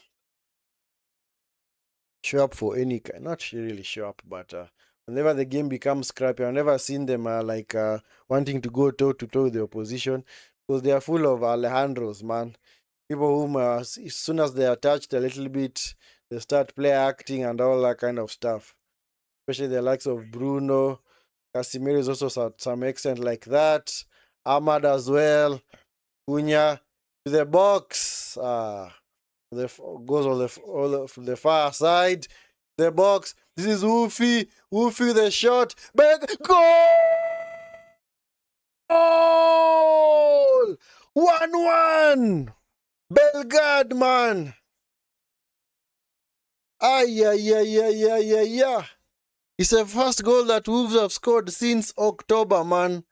up for any kind. Not really show up, but whenever the game becomes scrappy, I've never seen them wanting to go toe to toe with the opposition because they are full of Alejandros, man. People whom as soon as they are touched a little bit, they start play acting and all that kind of stuff. Especially the likes of Bruno. Casemiro is also to some extent like that. Ahmad as well. Cunha to the box. Goes all the far side. The box. This is Woofy. Woofy the shot. Back. Goal! 1-1. Bellegarde, man. Yeah. It's the first goal that Wolves have scored since October, man.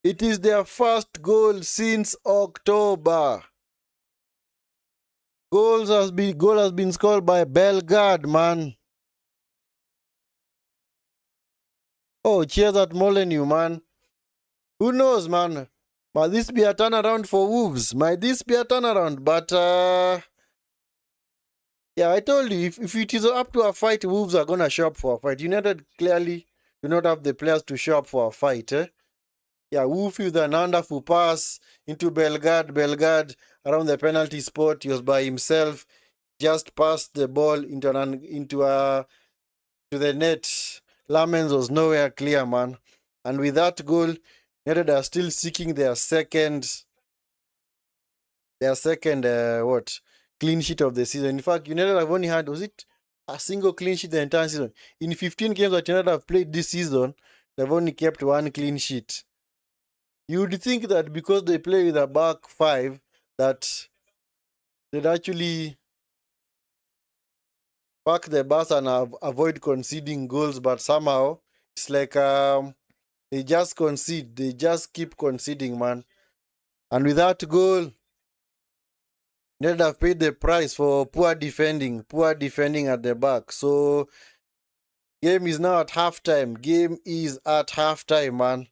It is their first goal since October. Goal has been scored by Bellegarde, man. Oh, cheers at Molineux, man. Who knows, man? Might this be a turnaround for Wolves? Might this be a turnaround? But, yeah, I told you, if it is up to a fight, Wolves are going to show up for a fight. United clearly do not have the players to show up for a fight, Yeah, Wolf with an wonderful pass into Bellegarde. Bellegarde around the penalty spot. He was by himself. just passed the ball to the net. Lamens was nowhere clear, man. And with that goal, United are still seeking their second what clean sheet of the season. In fact, United have only had, was it a single clean sheet the entire season? In 15 games that United have played this season, they've only kept one clean sheet. You would think that because they play with a back five, that they'd actually pack the bus and avoid conceding goals, but somehow it's like they just concede. They just keep conceding, man. And with that goal, United have paid the price for poor defending at the back. So game is now at halftime. Game is at halftime, man.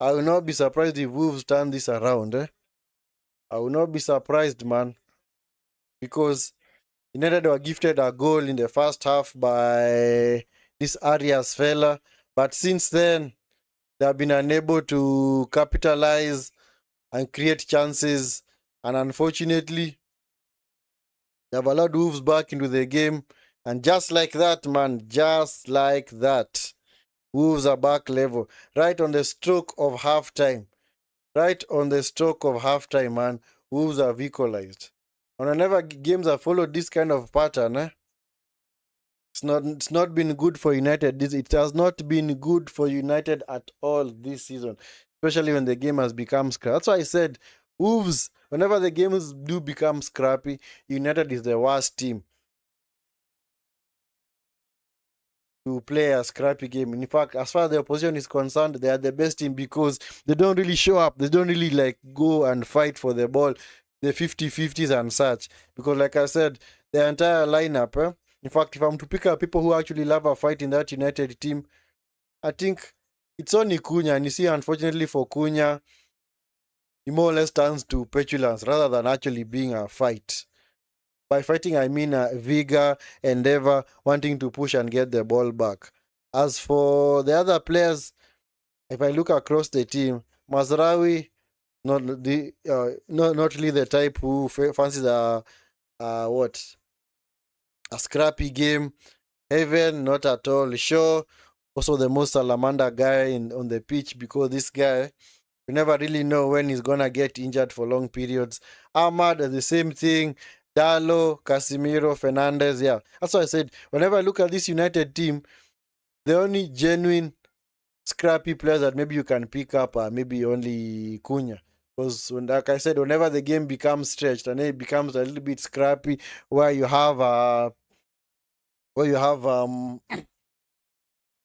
I will not be surprised if Wolves turn this around. I will not be surprised, man, because United were gifted a goal in the first half by this Arias fella, but since then they have been unable to capitalize and create chances, and unfortunately they have allowed Wolves back into the game. And just like that, man, just like that, Wolves are back level. Right on the stroke of halftime. Right on the stroke of halftime, man, Wolves have equalized. And whenever games have followed this kind of pattern, it's not been good for United. It has not been good for United at all this season, especially when the game has become scrappy. That's why I said Wolves, whenever the games do become scrappy, United is the worst team to play a scrappy game. In fact, as far as the opposition is concerned, they are the best team because they don't really show up. They don't really like go and fight for the ball, the 50-50s and such. Because like I said, the entire lineup, in fact, if I'm to pick up people who actually love a fight in that United team, I think it's only Cunha. And you see, unfortunately for Cunha, he more or less turns to petulance rather than actually being a fight. By fighting, I mean vigor, endeavor, wanting to push and get the ball back. As for the other players, if I look across the team, Mazraoui, not really the type who fancies a scrappy game. Heaven, not at all. Shaw, also the most salamander guy on the pitch because this guy, you never really know when he's gonna get injured for long periods. Ahmad, the same thing. Dalo, Casemiro, Fernandez, yeah. That's why I said, whenever I look at this United team, the only genuine scrappy players that maybe you can pick up are maybe only Cunha. Because, like I said, whenever the game becomes stretched and it becomes a little bit scrappy, where you have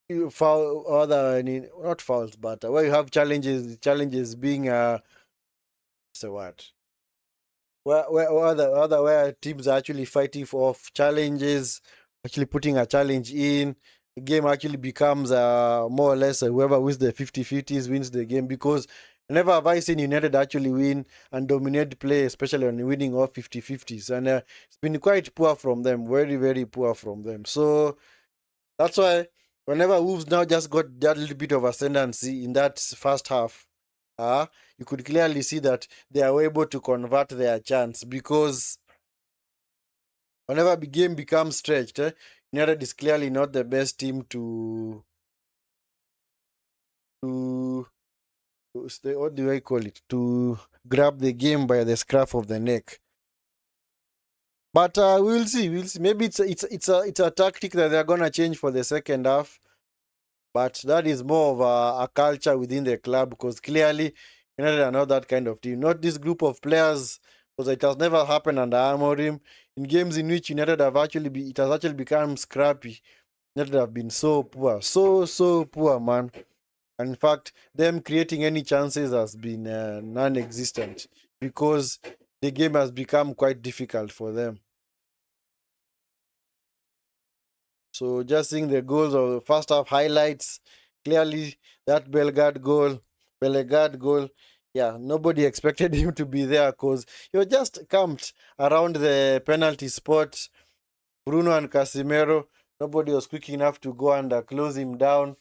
you foul other not fouls, but where you have challenges being so what? Where teams are actually fighting for challenges, actually putting a challenge in, the game actually becomes more or less whoever wins the 50-50s wins the game. Because never have I seen United actually win and dominate play, especially on winning all 50-50s. And it's been quite poor from them, very, very poor from them. So that's why whenever Wolves now just got that little bit of ascendancy in that first half, you could clearly see that they are able to convert their chance. Because whenever the game becomes stretched, United is clearly not the best team to stay, what do I call it? To grab the game by the scruff of the neck. But we'll see. We'll see. Maybe it's a tactic that they're gonna change for the second half. But that is more of a culture within the club, because clearly United are not that kind of team. Not this group of players, because it has never happened under Amorim. In games in which United it has actually become scrappy. United have been so poor, so poor, man. And in fact, them creating any chances has been non-existent because the game has become quite difficult for them. So just seeing the goals of the first half highlights, clearly that Bellegarde goal, yeah, nobody expected him to be there because he was just camped around the penalty spot. Bruno and Casemiro, nobody was quick enough to go and close him down.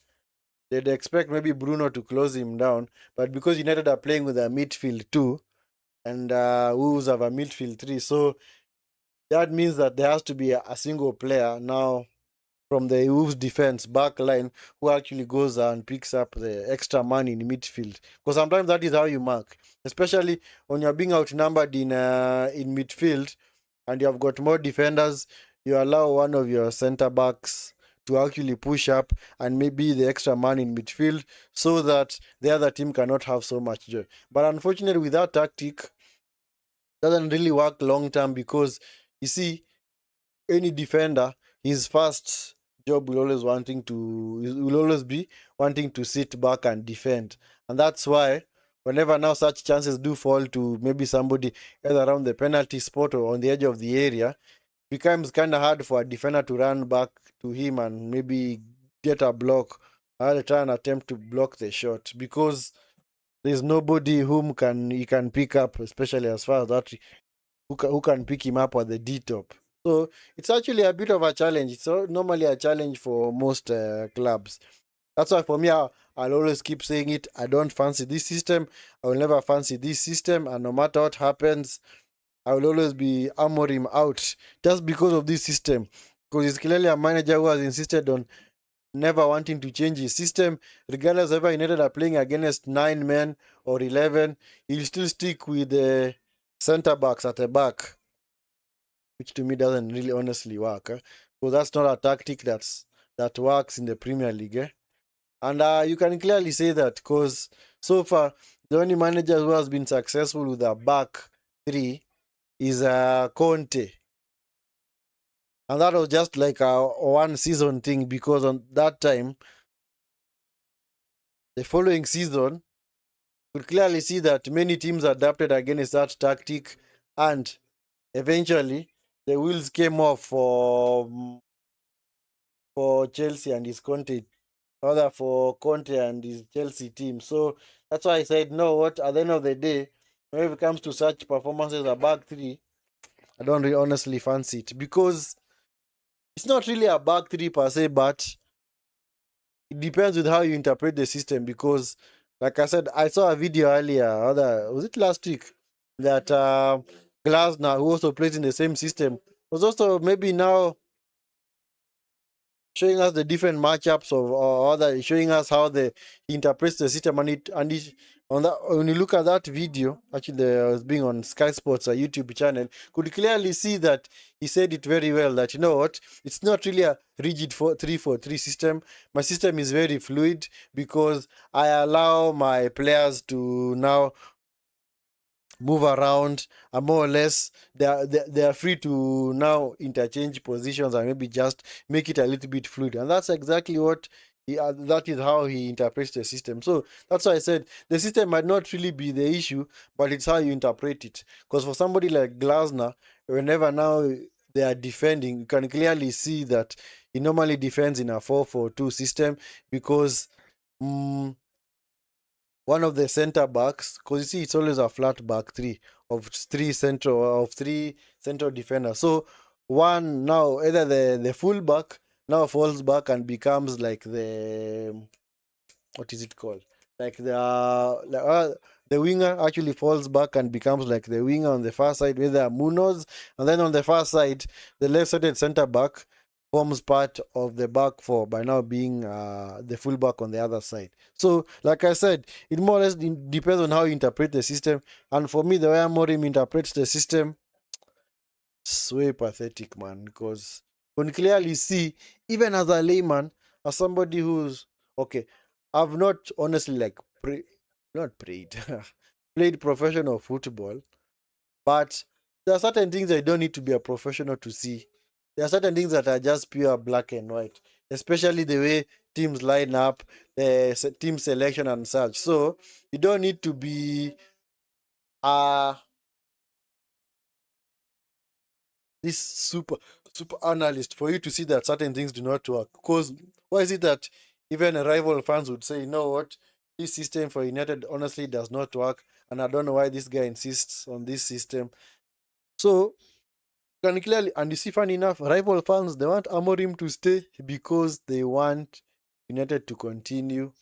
They'd expect maybe Bruno to close him down, but because United are playing with a midfield 2 and Wolves have a midfield 3, so that means that there has to be a single player now from the Wolves defense back line who actually goes and picks up the extra man in midfield. Because sometimes that is how you mark, especially when you're being outnumbered in midfield and you have got more defenders. You allow one of your centre backs to actually push up and maybe the extra man in midfield so that the other team cannot have so much joy. But unfortunately, with that tactic, doesn't really work long term because you see any defender, his first job will always be wanting to sit back and defend. And that's why whenever now such chances do fall to maybe somebody either around the penalty spot or on the edge of the area, becomes kind of hard for a defender to run back to him and maybe get a block or try and attempt to block the shot because there's nobody whom can he can pick up, especially as far as that who can pick him up at the D top. So it's actually a bit of a challenge. It's normally a challenge for most clubs. That's why for me, I'll always keep saying it. I don't fancy this system. I will never fancy this system. And no matter what happens, I will always be Amorim out just because of this system. Because he's clearly a manager who has insisted on never wanting to change his system. Regardless of whether United are playing against 9 men or 11, he'll still stick with the centre backs at the back, which to me doesn't really honestly work. Because that's not a tactic that works in the Premier League. And you can clearly say that because so far, the only manager who has been successful with a back three is Conte. And that was just like a one season thing because on that time, the following season, you could clearly see that many teams adapted against that tactic and eventually the wheels came off for Chelsea and his Conte, rather for Conte and his Chelsea team. So that's why I said, no, what, at the end of the day, when it comes to such performances, a back three, I don't really honestly fancy it because it's not really a back three per se, but it depends with how you interpret the system. Because, like I said, I saw a video earlier, was it last week, that Glasner, who also plays in the same system, was also maybe now showing us the different matchups of or other showing us how he interprets the system on that when you look at that video actually there was being on Sky Sports a YouTube channel could clearly see that he said it very well that you know what, it's not really a rigid 3-4-3 system. My system is very fluid because I allow my players to now move around and more or less they are free to now interchange positions and maybe just make it a little bit fluid, and that's exactly what that is how he interprets the system. So that's why I said the system might not really be the issue, but it's how you interpret it. Because for somebody like Glasner, whenever now they are defending, you can clearly see that he normally defends in a 4-4-2 system because one of the center backs, because you see it's always a flat back three of three central defenders. So one now either the full back now falls back and becomes like the what is it called? Like the winger actually falls back and becomes like the winger on the far side with the Munoz, and then on the far side, the left-sided centre back forms part of the back four by now being the full back on the other side. So, like I said, it more or less depends on how you interpret the system. And for me, the way Amorim interprets the system, it's way pathetic, man, because you can clearly see, even as a layman, as somebody who's okay, I've not honestly like not prayed, played professional football, but there are certain things I don't need to be a professional to see. There are certain things that are just pure black and white, especially the way teams line up, the team selection and such. So you don't need to be uh this super analyst for you to see that certain things do not work. Because why is it that even rival fans would say, you know what, this system for United honestly does not work, and I don't know why this guy insists on this system. So can clearly, and you see, funny enough, rival fans they want Amorim to stay because they want United to continue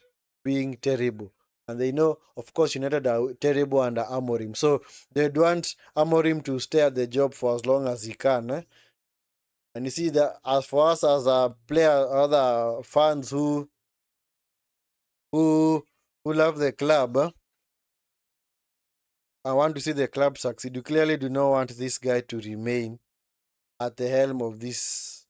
being terrible. And they know, of course, United are terrible under Amorim. So they'd want Amorim to stay at the job for as long as he can. And you see that as for us as a player, other fans who who love the club, I want to see the club succeed. You clearly do not want this guy to remain at the helm of this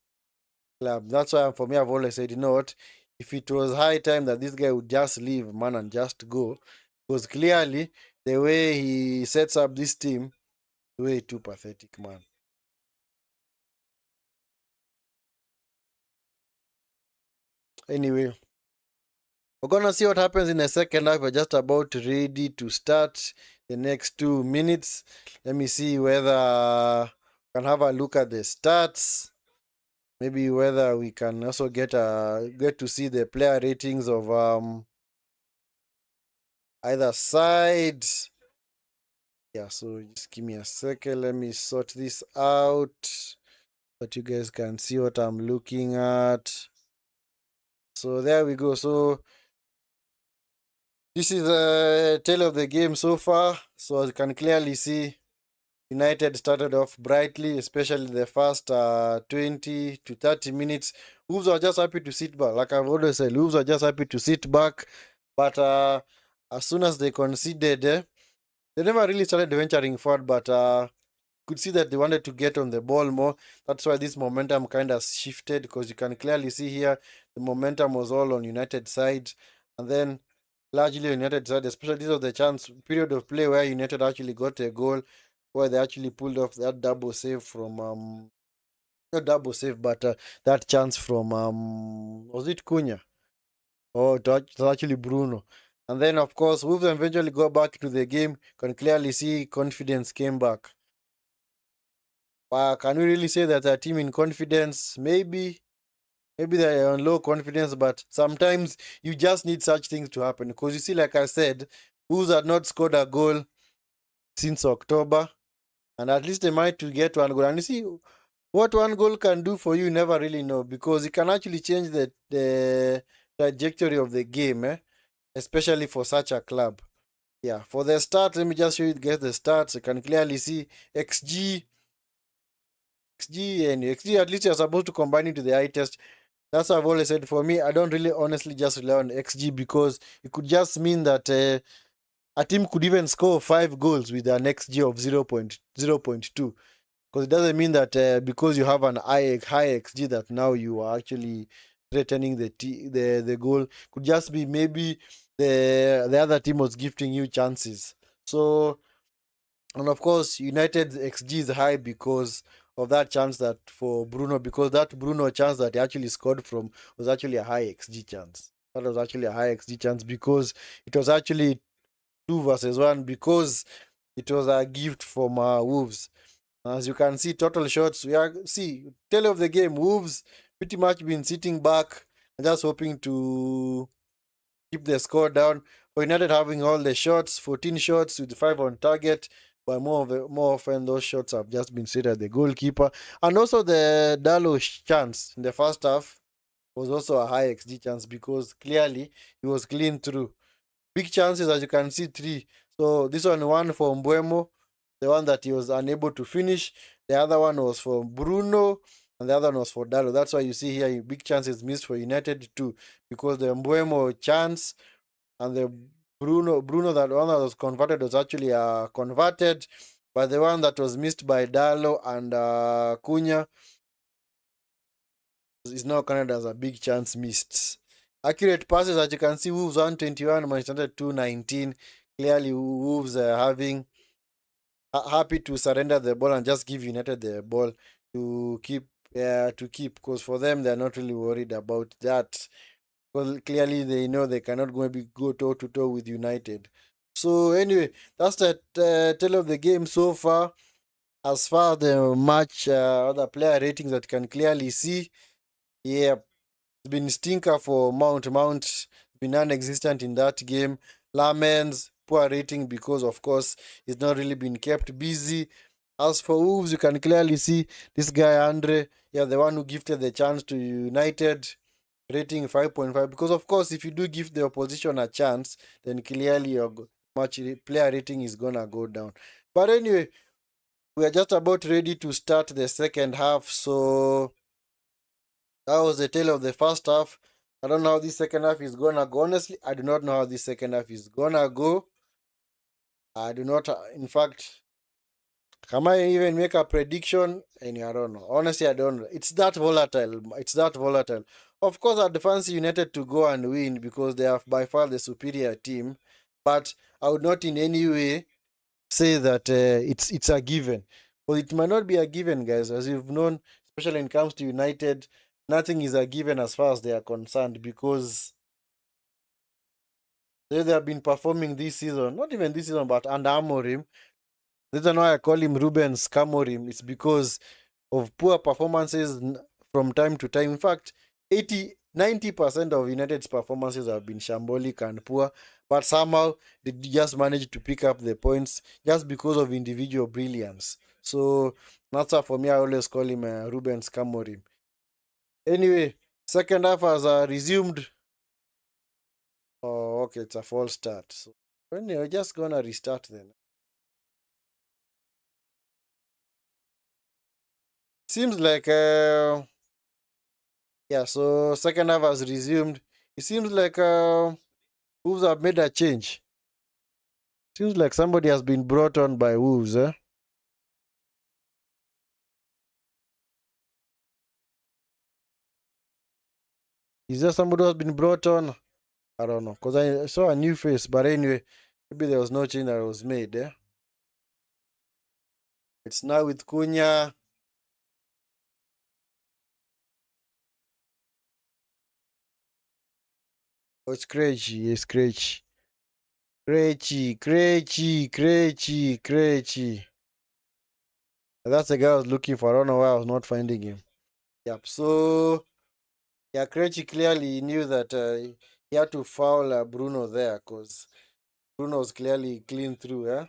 club. That's why for me I've always said, you know what, if it was high time that this guy would just leave, man, and just go, because clearly the way he sets up this team, way too pathetic, man. Anyway, we're gonna see what happens in the second half. We're just about ready to start the next 2 minutes. Let me see whether we can have a look at the stats. Maybe whether we can also get to see the player ratings of either side. Yeah, so just give me a second. Let me sort this out so that you guys can see what I'm looking at. So there we go. So this is the tale of the game so far. So as you can clearly see, United started off brightly, especially the first 20 to 30 minutes. Wolves are just happy to sit back. Like I've always said, Wolves are just happy to sit back. But as soon as they conceded, they never really started venturing forward, but could see that they wanted to get on the ball more. That's why this momentum kind of shifted, because you can clearly see here the momentum was all on United side. And then largely United side, especially this was the chance period of play where United actually got a goal, where they actually pulled off that double save from not double save, but that chance from was it Cunha? Oh, it was actually Bruno. And then of course Wolves eventually go back to the game. Can clearly see confidence came back. Can we really say that a team in confidence? Maybe they're on low confidence, but sometimes you just need such things to happen. Because you see, like I said, Wolves had not scored a goal since October, and at least they might to get one goal. And you see, what one goal can do for you, you never really know, because it can actually change the trajectory of the game, especially for such a club. Yeah, for the start, let me just show you guys the stats. You can clearly see XG, at least you're supposed to combine into the eye test. That's what I've always said. For me, I don't really honestly just rely on XG, because it could just mean that a team could even score 5 goals with an XG of 0.2. Because it doesn't mean that because you have an high XG that now you are actually threatening the goal. Could just be maybe the other team was gifting you chances. So, and of course, United's XG is high because of that chance that for Bruno, because that Bruno chance that he actually scored from was actually a high XG chance. That was actually a high XG chance because it was actually 2 versus 1, because it was a gift from Wolves. As you can see, total shots, tail of the game, Wolves pretty much been sitting back and just hoping to keep the score down. For United having all the shots, 14 shots with 5 on target, but more often those shots have just been set at the goalkeeper. And also the Dallo chance in the first half was also a high XG chance, because clearly he was clean through. Big chances, as you can see, 3. So this one for Mbeumo, the one that he was unable to finish. The other one was for Bruno, and the other one was for Dallo. That's why you see here big chances missed for United too, because the Mbeumo chance and the Bruno, that one that was converted was actually converted, but the one that was missed by Dallo and Cunha is now counted as a big chance missed. Accurate passes, as you can see, Wolves 121, Manchester United 219. Clearly, Wolves are happy to surrender the ball and just give United the ball to keep, because for them they're not really worried about that. Because clearly they know they cannot go toe to toe with United. So anyway, that's the tale of the game so far. As far as the match, other player ratings that you can clearly see, yeah, it's been stinker for Mount. Mount been non-existent in that game. Lamens, poor rating because, of course, he's not really been kept busy. As for Wolves, you can clearly see this guy, Andre, the one who gifted the chance to United. rating 5.5 because, of course, if you do give the opposition a chance, then clearly your player rating is gonna go down. But anyway, we are just about ready to start the second half. So that was the tale of the first half. I don't know how this second half is gonna go. Honestly, I do not know how this second half is gonna go. I do not, in fact, can I even make a prediction? And I don't know. Honestly, I don't know. It's that volatile. It's that volatile. Of course, I'd fancy United to go and win because they are by far the superior team. But I would not in any way say that it's a given. Well, it might not be a given, guys. As you've known, especially when it comes to United, nothing is a given as far as they are concerned because they have been performing this season, not even this season, but under Amorim. The reason why I call him Ruben Scamorim is because of poor performances from time to time. In fact, 90% of United's performances have been shambolic and poor, but somehow they just managed to pick up the points just because of individual brilliance. So that's why for me, I always call him Ruben Scamorim. Anyway, second half has resumed. Oh, okay, it's a false start. So anyway, just gonna restart then. Seems like yeah, so second half has resumed. It seems like Wolves have made a change. Seems like somebody has been brought on by Wolves, eh? Is there somebody who has been brought on? I don't know, because I saw a new face, but anyway, maybe there was no change that was made, eh? It's now with Cunha. Oh, it's Krejci, it's Krejci. Krejci. That's the guy I was looking for. I don't know why I was not finding him. Yep, so yeah, Krejci clearly knew that he had to foul Bruno there because Bruno was clearly clean through, eh?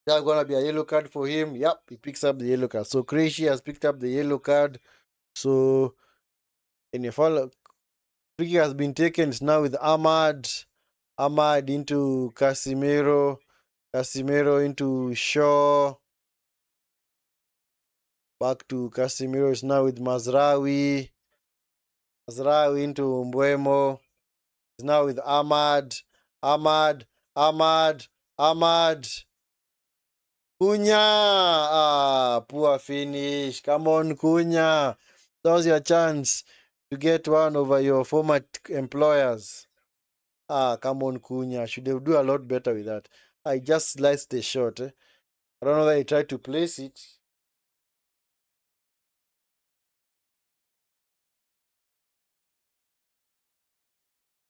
There's gonna be a yellow card for him. Yep, he picks up the yellow card. So Krejci has picked up the yellow card. So in a foul, free kick has been taken. It's now with Ahmad. Ahmad into Casimiro. Casimiro into Shaw. Back to Casimiro. It's now with Mazraoui. Mazraoui into Mbuemo. It's now with Ahmad. Ahmad. Ahmad. Ahmad. Cunha! Ah, poor finish. Come on, Cunha. That was your chance to get one over your former employers. Ah, come on, Cunha. Should have do a lot better with that. I just sliced the shot. Eh? I don't know whether he tried to place it.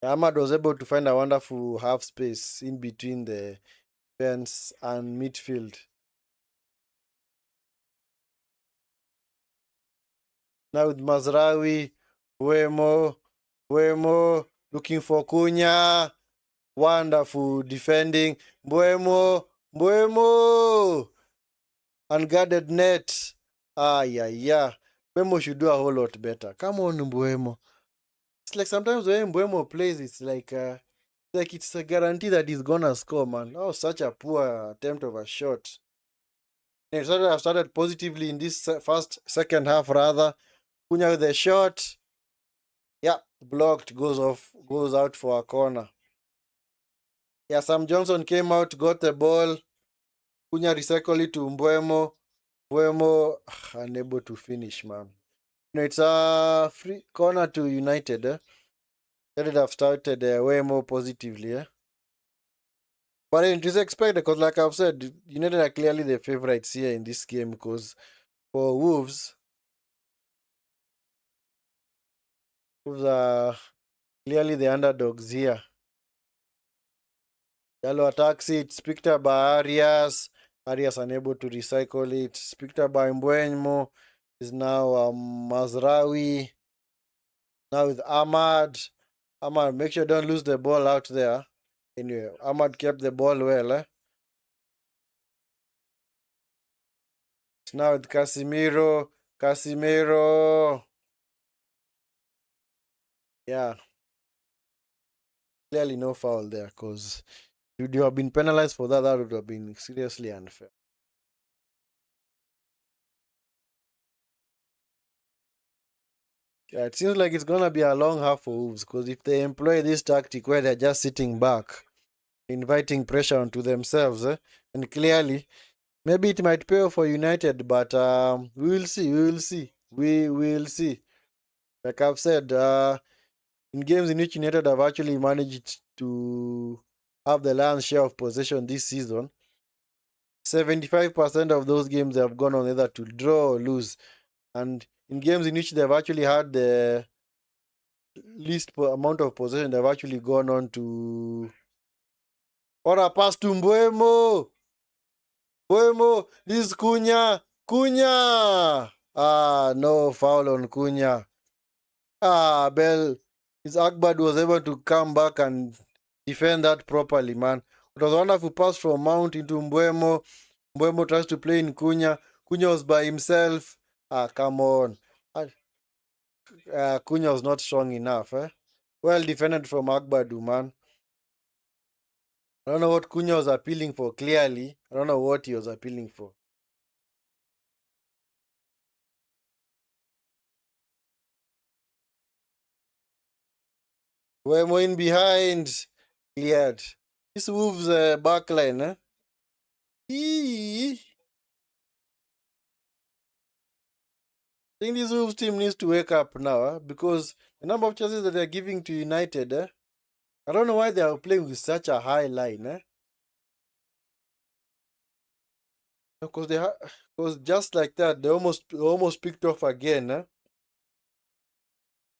Ahmad was able to find a wonderful half space in between the fence and midfield. Now with Mazraoui, Buemo, looking for Cunha. Wonderful defending. Buemo. Unguarded net. Ah, yeah. Buemo should do a whole lot better. Come on, Buemo. It's like sometimes when Buemo plays, it's like it's a guarantee that he's gonna score, man. Oh, such a poor attempt of a shot. It started positively in this second half, rather. Cunha with the shot. Yeah, blocked, goes out for a corner. Yeah, Sam Johnson came out, got the ball. Cunha recycled it to Mbuemo. Mbuemo unable to finish, man. It's a free corner to United. United have started way more positively. But it is expected because, like I've said, United are clearly the favorites here in this game because for Wolves are clearly the underdogs here. Yellow attacks it. It's picked up by Arias. Arias unable to recycle it. It's picked up by Mbuemo. Is now Mazraoui. Now with Ahmad. Ahmad, make sure don't lose the ball out there. Anyway, Ahmad kept the ball well. It's now with Casimiro. Casimiro. Yeah, clearly no foul there because would you have been penalized for that? That would have been seriously unfair. Yeah, it seems like it's gonna be a long half for Wolves because if they employ this tactic where they're just sitting back, inviting pressure onto themselves, and clearly maybe it might pay off for United, but we will see. We will see. We will see. Like I've said, in games in which United have actually managed to have the lion's share of possession this season, 75% of those games have gone on either to draw or lose. And in games in which they've actually had the least amount of possession, they've actually gone on to. Or a pass to Mbuemo! Mbuemo! This is Cunha! Cunha! Ah, no foul on Cunha. Ah, Bell. His Akbad was able to come back and defend that properly, man. It was a wonderful pass from Mount into Mbuemo. Mbuemo tries to play in Cunha. Cunha was by himself. Ah, come on. Cunha was not strong enough, eh? Well defended from Agbadu, man. I don't know what Cunha was appealing for, clearly. I don't know what he was appealing for. Mbuemo in behind. Cleared. This Wolves backline, eh? Eee. I think this Wolves team needs to wake up now, because the number of chances that they're giving to United, I don't know why they are playing with such a high line, because because just like that, they almost picked off again,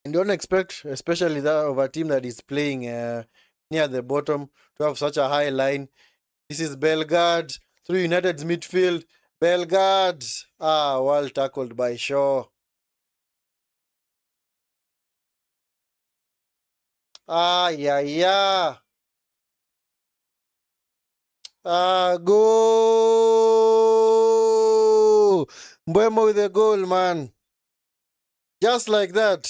And don't expect, especially that of a team that is playing near the bottom, to have such a high line. This is Bellegarde through United's midfield. Bellegarde, well tackled by Shaw. Yeah, yeah. Goal! Mbeumo with a goal, man. Just like that.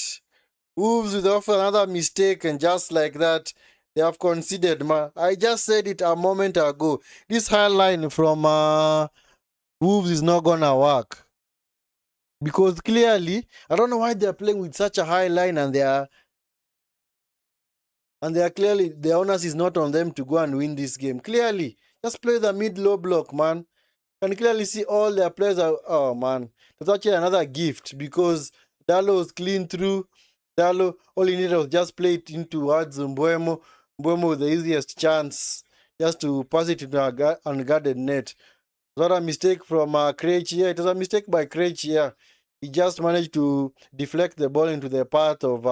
Wolves with offer another mistake, and just like that, they have conceded, man. I just said it a moment ago. This high line from Wolves is not gonna work. Because clearly, I don't know why they're playing with such a high line, and they are clearly, the onus is not on them to go and win this game. Clearly, just play the mid-low block, man. Can clearly see all their players are. Oh man, that's actually another gift because Dalo was clean through. Dalo, all he needed was just play it in towards Mbuemo. Mbuemo with the easiest chance just to pass it into an unguarded net. It was not a mistake from Craig here. It was a mistake by Craig here. He just managed to deflect the ball into the path of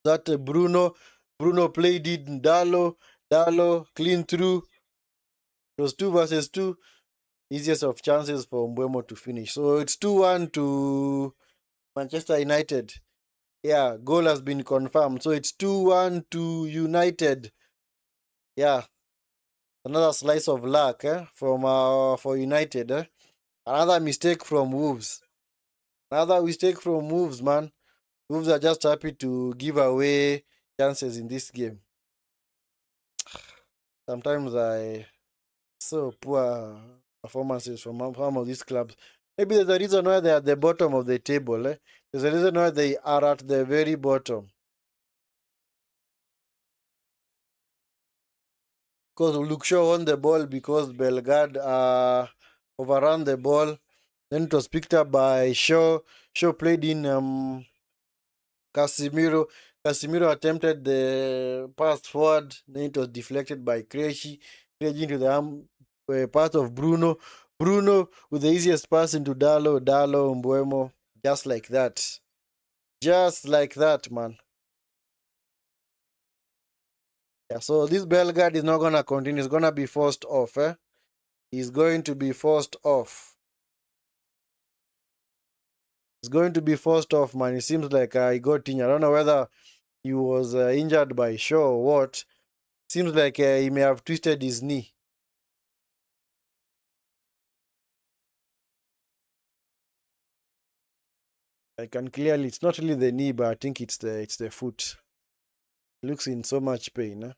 that Bruno. Bruno played it. Dalo clean through. It was 2 versus 2. Easiest of chances for Mbuemo to finish. So it's 2-1 to Manchester United. Yeah, goal has been confirmed. So it's 2-1 to United. Yeah, another slice of luck from for United. Another mistake from Wolves. Another mistake from Wolves, man. Wolves are just happy to give away chances in this game. Sometimes I so poor performances from some of these clubs. Maybe there's a reason why they're at the bottom of the table. There's a reason why they are at the very bottom. Because Luke Shaw won the ball because Bellegarde overran the ball. Then it was picked up by Shaw. Shaw played in Casemiro. Casemiro attempted the pass forward. Then it was deflected by Krejci. Krejci into the path of Bruno. Bruno with the easiest pass into Dalo, Mbuemo. Just like that. Just like that, man. Yeah, so this Bellegarde is not going to continue. He's going to be forced off. He's going to be forced off. He's going to be forced off, man. It seems like he got injured. I don't know whether he was injured by Shaw or what. Seems like he may have twisted his knee. I can clearly, it's not really the knee, but I think it's the foot. He looks in so much pain. Huh?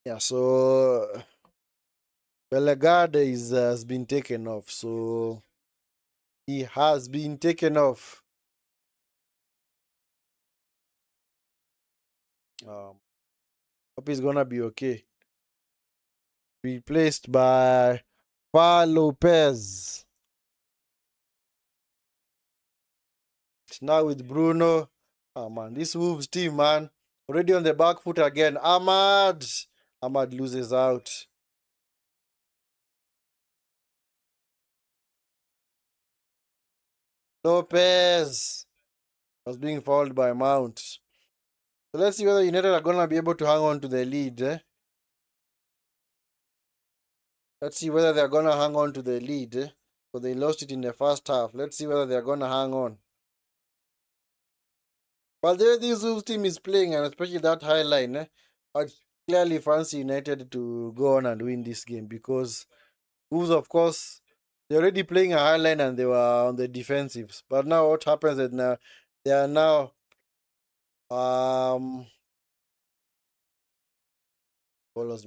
Yeah, so Bellegarde has been taken off. So he has been taken off. Hope he's gonna be okay. Replaced by Lopez. Now with Bruno. Oh man, this Wolves team, man. Already on the back foot again. Ahmad loses out. Lopez was being fouled by Mount. So let's see whether United are gonna be able to hang on to the lead. Let's see whether they're gonna hang on to the lead. So they lost it in the first half. Let's see whether they're gonna hang on. But the way this Wolves team is playing, and especially that high line, I clearly fancy United to go on and win this game because Wolves, of course, they're already playing a high line and they were on the defensives. But now what happens is now they are now ballers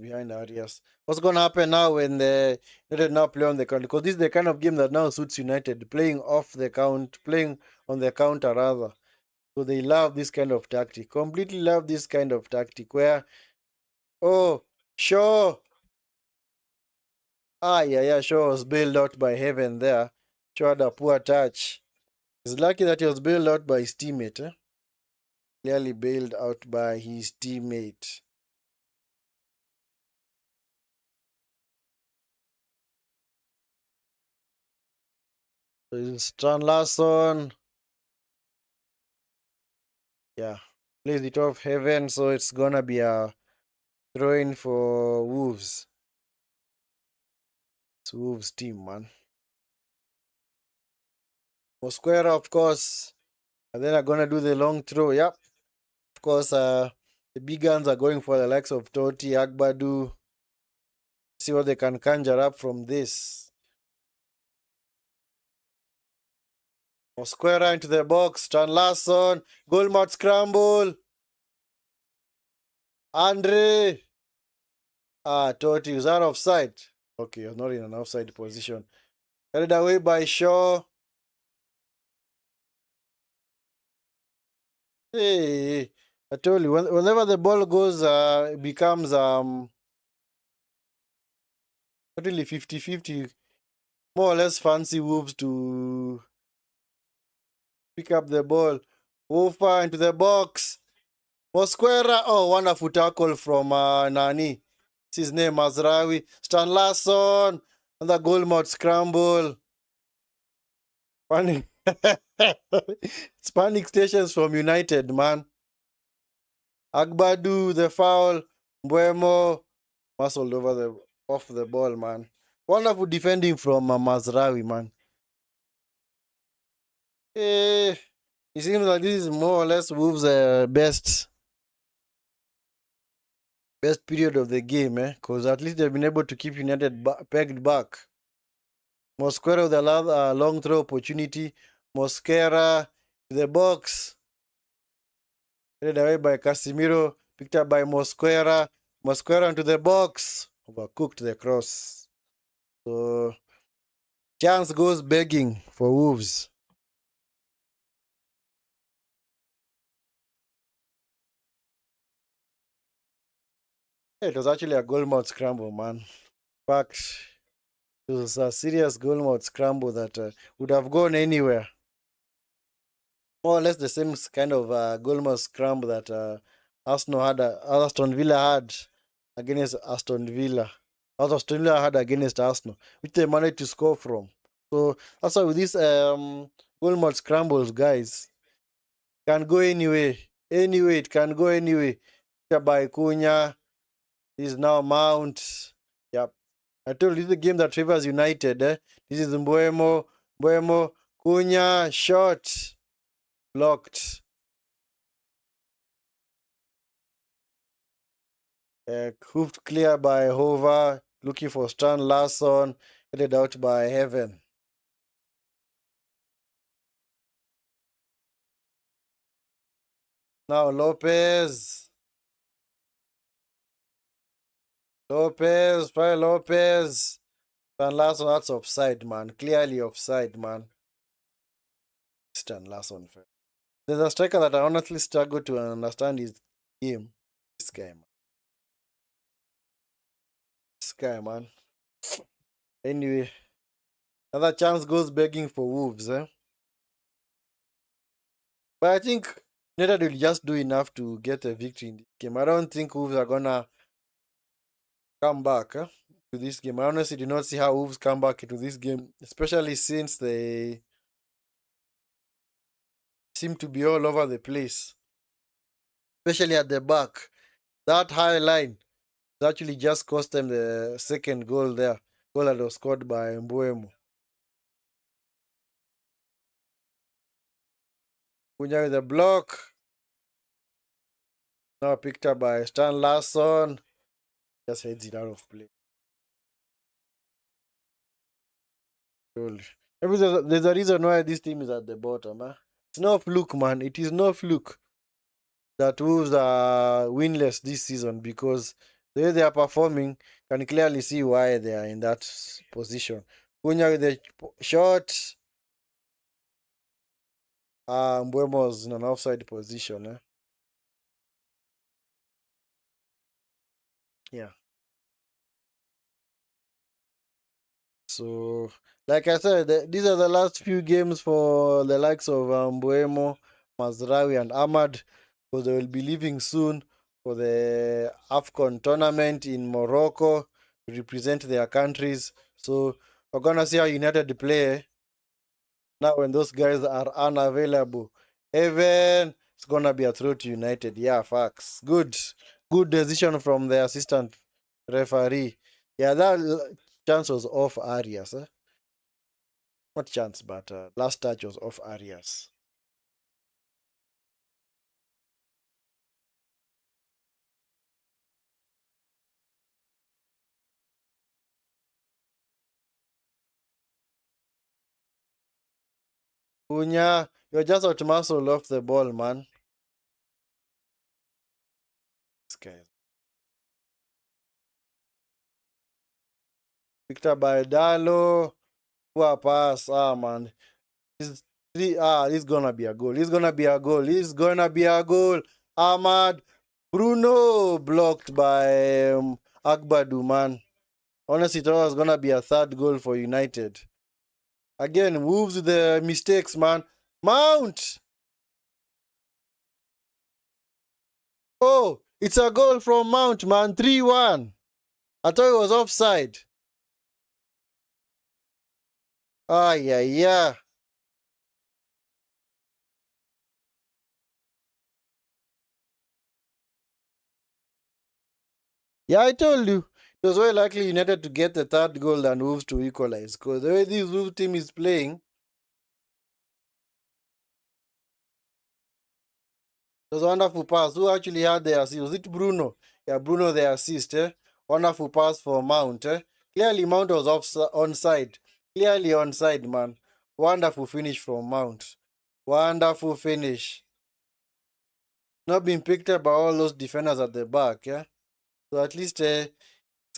behind the areas. What's gonna happen now when the United now play on the counter? Because this is the kind of game that now suits United, playing off the count, playing on the counter rather. So they love this kind of tactic. Completely love this kind of tactic where, oh, sure. Yeah, sure was bailed out by Heaven there. Sure had a poor touch. He's lucky that he was bailed out by his teammate. Clearly bailed out by his teammate. So it's Stan Larson. Yeah. Plays it off Heaven, so it's gonna be a throw-in for Wolves. It's Wolves team, man. Mosquera, of course. And then I'm gonna do the long throw. Yep. Of course, the big guns are going for the likes of Totti, Agbadu. See what they can conjure up from this. Mosquera into the box. Stan Larson. Goalmouth scramble. Andre. Totti was out of sight. Okay, you're not in an offside position. Carried away by Shaw. Hey, I told you, whenever the ball goes, it becomes not really 50-50. More or less fancy Wolves to pick up the ball. Wolfer into the box. Mosquera. Oh, wonderful tackle from Nani. It's his name, Mazraoui. Stan Larson. And the goalmouth scramble. Panic. It's panic stations from United, man. Agbadu, the foul. Mbuemo muscled off the ball, man. Wonderful defending from Mazraoui, man. It seems like this is more or less Wolves' best period of the game, because at least they've been able to keep United pegged back. Mosquera with a long throw opportunity. Mosquera to the box. Headed away by Casemiro. Picked up by Mosquera. Mosquera into the box. Overcooked the cross. So, chance goes begging for Wolves. It was actually a goalmouth scramble, man. In fact, it was a serious goalmouth scramble that would have gone anywhere. More or less the same kind of goalmouth scramble that Aston Villa had against Aston Villa. Aston Villa had against Arsenal, which they managed to score from. So that's why with these goalmouth scrambles, guys, can go anyway. Anyway, it can go anyway. By Cunha is now Mount. Yep. I told you the game that favors United. This is Mbuemo, Cunha, shot. Blocked. Hoofed clear by Hover. Looking for Stan Larsson. Headed out by Heaven. Now Lopez. Lopez. Try Lopez. Stan Larsson, that's offside, man. Clearly offside, man. Stan Larsson. There's a striker that I honestly struggle to understand his game. This guy, man. This guy, man. Anyway, another chance goes begging for Wolves, eh? But I think United will just do enough to get a victory in this game. I don't think Wolves are gonna come back to this game. I honestly do not see how Wolves come back into this game, especially since they seem to be all over the place, especially at the back. That high line actually just cost them the second goal there. Goal that was scored by Mbuemo. Cunha with the block. Now picked up by Stan Larsson. Just heads it out of play. Maybe there's a reason why this team is at the bottom. Huh? It's no fluke, man. It is no fluke that Wolves are winless this season, because the way they are performing, can clearly see why they are in that position. Cunha with the shot. Mbuemo was in an offside position. Yeah. So, like I said, these are the last few games for the likes of Mbuemo, Mazraoui, and Ahmad, because they will be leaving soon for the AFCON tournament in Morocco to represent their countries. So, we're going to see how United play now when those guys are unavailable. Even it's going to be a throw to United. Yeah, facts. Good. Good decision from the assistant referee. Yeah, that chance was off Arias. Not chance, but last touch was off Arias. Cunha, you're just out muscle off the ball, man. This guy. Picked up by Dalo. Poor pass. Man. This gonna be a goal. This gonna be a goal. This gonna be a goal. Ahmad. Bruno blocked by Agbadu, man. Honestly, thought it was gonna be a third goal for United. Again, Wolves with the mistakes, man. Mount! Oh, it's a goal from Mount, man. 3-1. I thought it was offside. Yeah. Yeah, I told you. It was very likely United to get the third goal than Wolves to equalize. Because the way this Wolves team is playing, it was a wonderful pass. Who actually had the assist? Was it Bruno? Yeah, Bruno the assist. Wonderful pass for Mount. Clearly, Mount was onside. Clearly onside, man. Wonderful finish from Mount. Wonderful finish. Not being picked up by all those defenders at the back. Yeah. So at least it's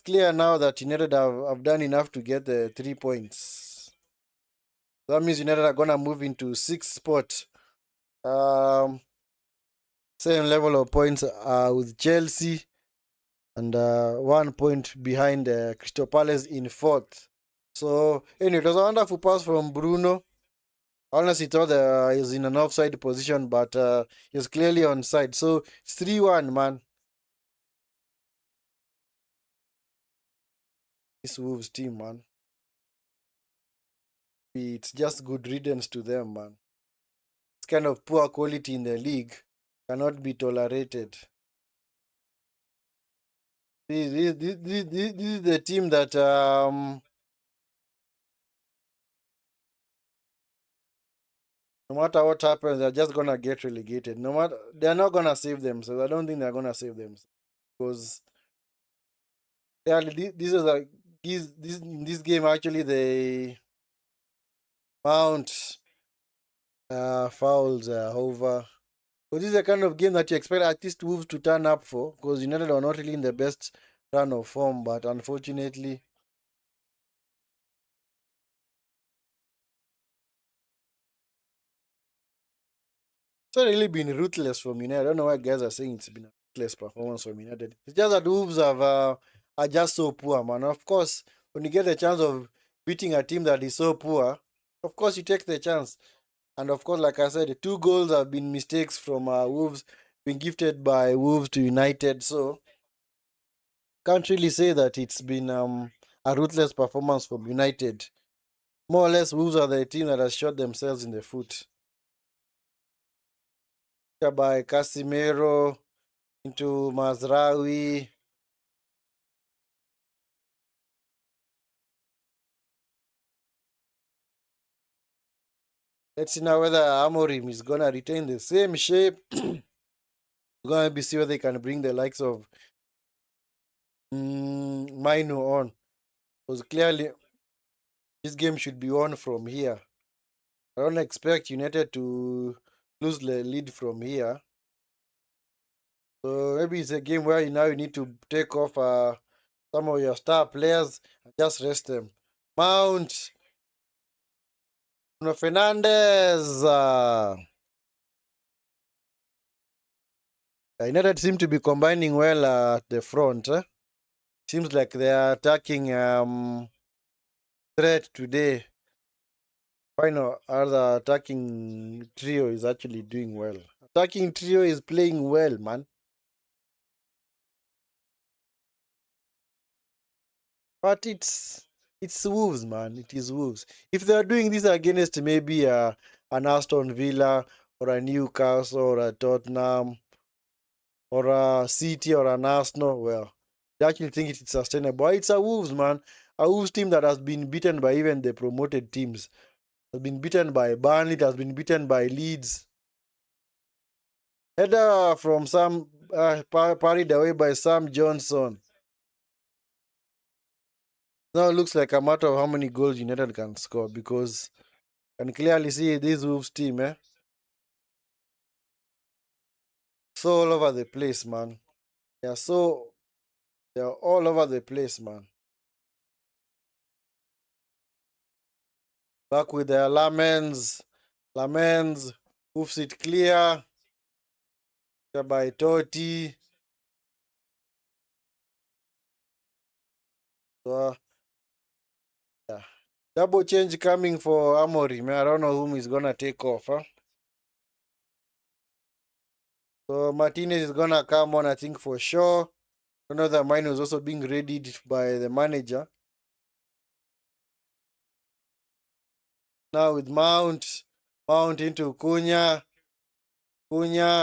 clear now that United have done enough to get the 3 points. That means United are gonna move into 6th spot. Same level of points with Chelsea, and 1 point behind Crystal Palace in 4th. So anyway, it was a wonderful pass from Bruno. I honestly thought he was in an offside position, but he was clearly onside. So it's 3-1, man. This Wolves team, man. It's just good riddance to them, man. This kind of poor quality in the league cannot be tolerated. This is the team that No matter what happens, they're just gonna get relegated. No matter they're not gonna save themselves. I don't think they're gonna save themselves because this is like this in this game actually they mount fouls over. So this is the kind of game that you expect at least Wolves to turn up for because United are not really in the best run of form, but unfortunately. It's not really been ruthless from United. I don't know why guys are saying it's been a ruthless performance from United. It's just that Wolves are just so poor, man. Of course, when you get the chance of beating a team that is so poor, of course you take the chance. And of course, like I said, the two goals have been mistakes from Wolves, been gifted by Wolves to United. So can't really say that it's been a ruthless performance from United. More or less, Wolves are the team that has shot themselves in the foot. By Casimiro into Mazraoui. Let's see now whether Amorim is gonna retain the same shape. We're gonna be see whether they can bring the likes of Mainu on. Because clearly this game should be on from here. I don't expect United to lose the lead from here. So maybe it's a game where now you need to take off some of your star players and just rest them. Mount, Bruno Fernandes. United seem to be combining well at the front. Seems like they are attacking threat today. Final other attacking trio is actually doing well. Attacking trio is playing well, man. But it's Wolves, man. It is Wolves. If they are doing this against maybe an Aston Villa or a Newcastle or a Tottenham or a City or an Arsenal, well, they actually think it's sustainable. But it's a Wolves, man. A Wolves team that has been beaten by even the promoted teams. Has been beaten by Burnley, it has been beaten by Leeds. Header from Sam parried away by Sam Johnson. Now it looks like a matter of how many goals United can score because you can clearly see this Wolves team, so all over the place, man. They're all over the place, man. Back with their Lamens, hoofs it clear by Totti. So, yeah. Double change coming for Amorim. I don't know whom he's gonna take off, huh? So Martinez is gonna come on, I think for sure. Another mine was also being readied by the manager. Now with Mount into Cunha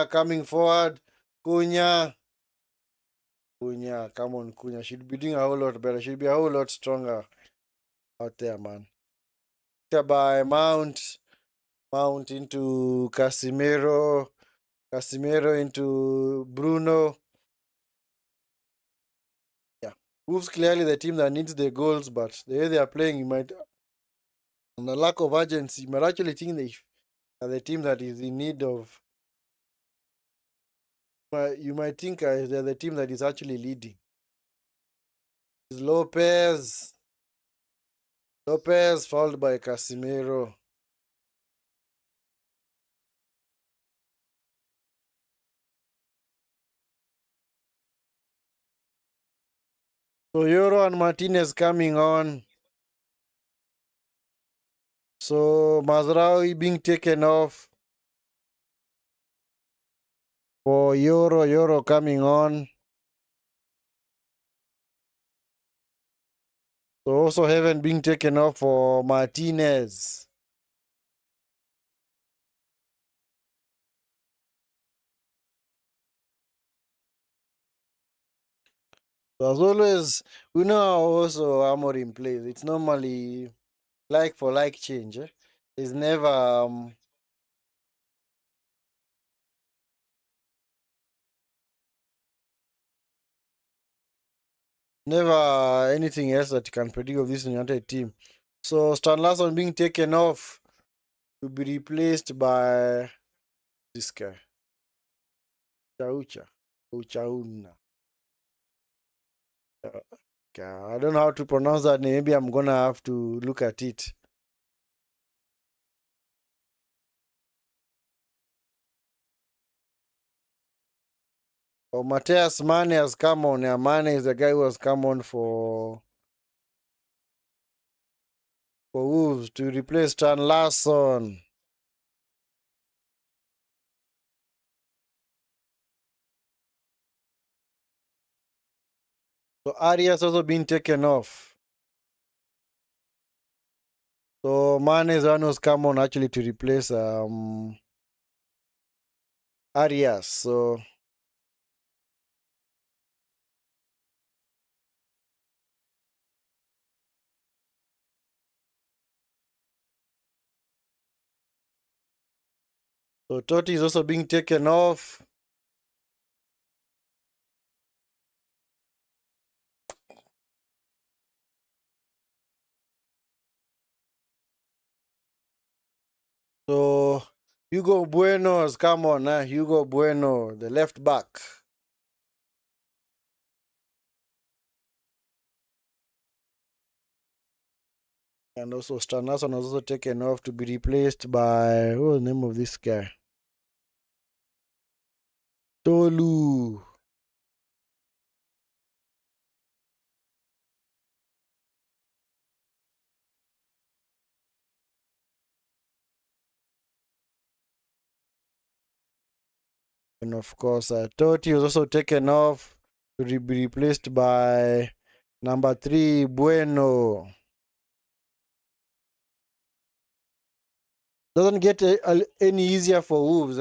coming forward, Cunha, come on, Cunha should be doing a whole lot better. Should be a whole lot stronger out there, man. By Mount into Casimiro into Bruno. Yeah, Wolves clearly the team that needs the goals, but the way they are playing, you might, on the lack of urgency, you might actually think they are the team that is in need of. You might think they're the team that is actually leading. It's Lopez fouled by Casimiro. So Euro and Martinez coming on. So Mazraoui being taken off for Euro coming on. So also Heaven being taken off for Martinez. So as always, we know how also Amorim plays. It's normally like for like change. It's never Never anything else that you can predict of this United team. So Stan Larson being taken off to be replaced by this guy. Chaucha. Uchauna. Okay, I don't know how to pronounce that name. Maybe I'm gonna have to look at it. Oh, Mateus Mane has come on. Yeah, Mane is the guy who has come on for Wolves to replace Stan Larson. So Arias also been taken off. So Mane is one who's come on actually to replace Arias. So Totti is also being taken off. So Hugo Bueno has come on. Hugo Bueno, the left back. And also Stan Larson was also taken off to be replaced by, what was the name of this guy? Tolu. And of course, Totti was also taken off to be replaced by number 3, Bueno. Doesn't get any easier for Wolves.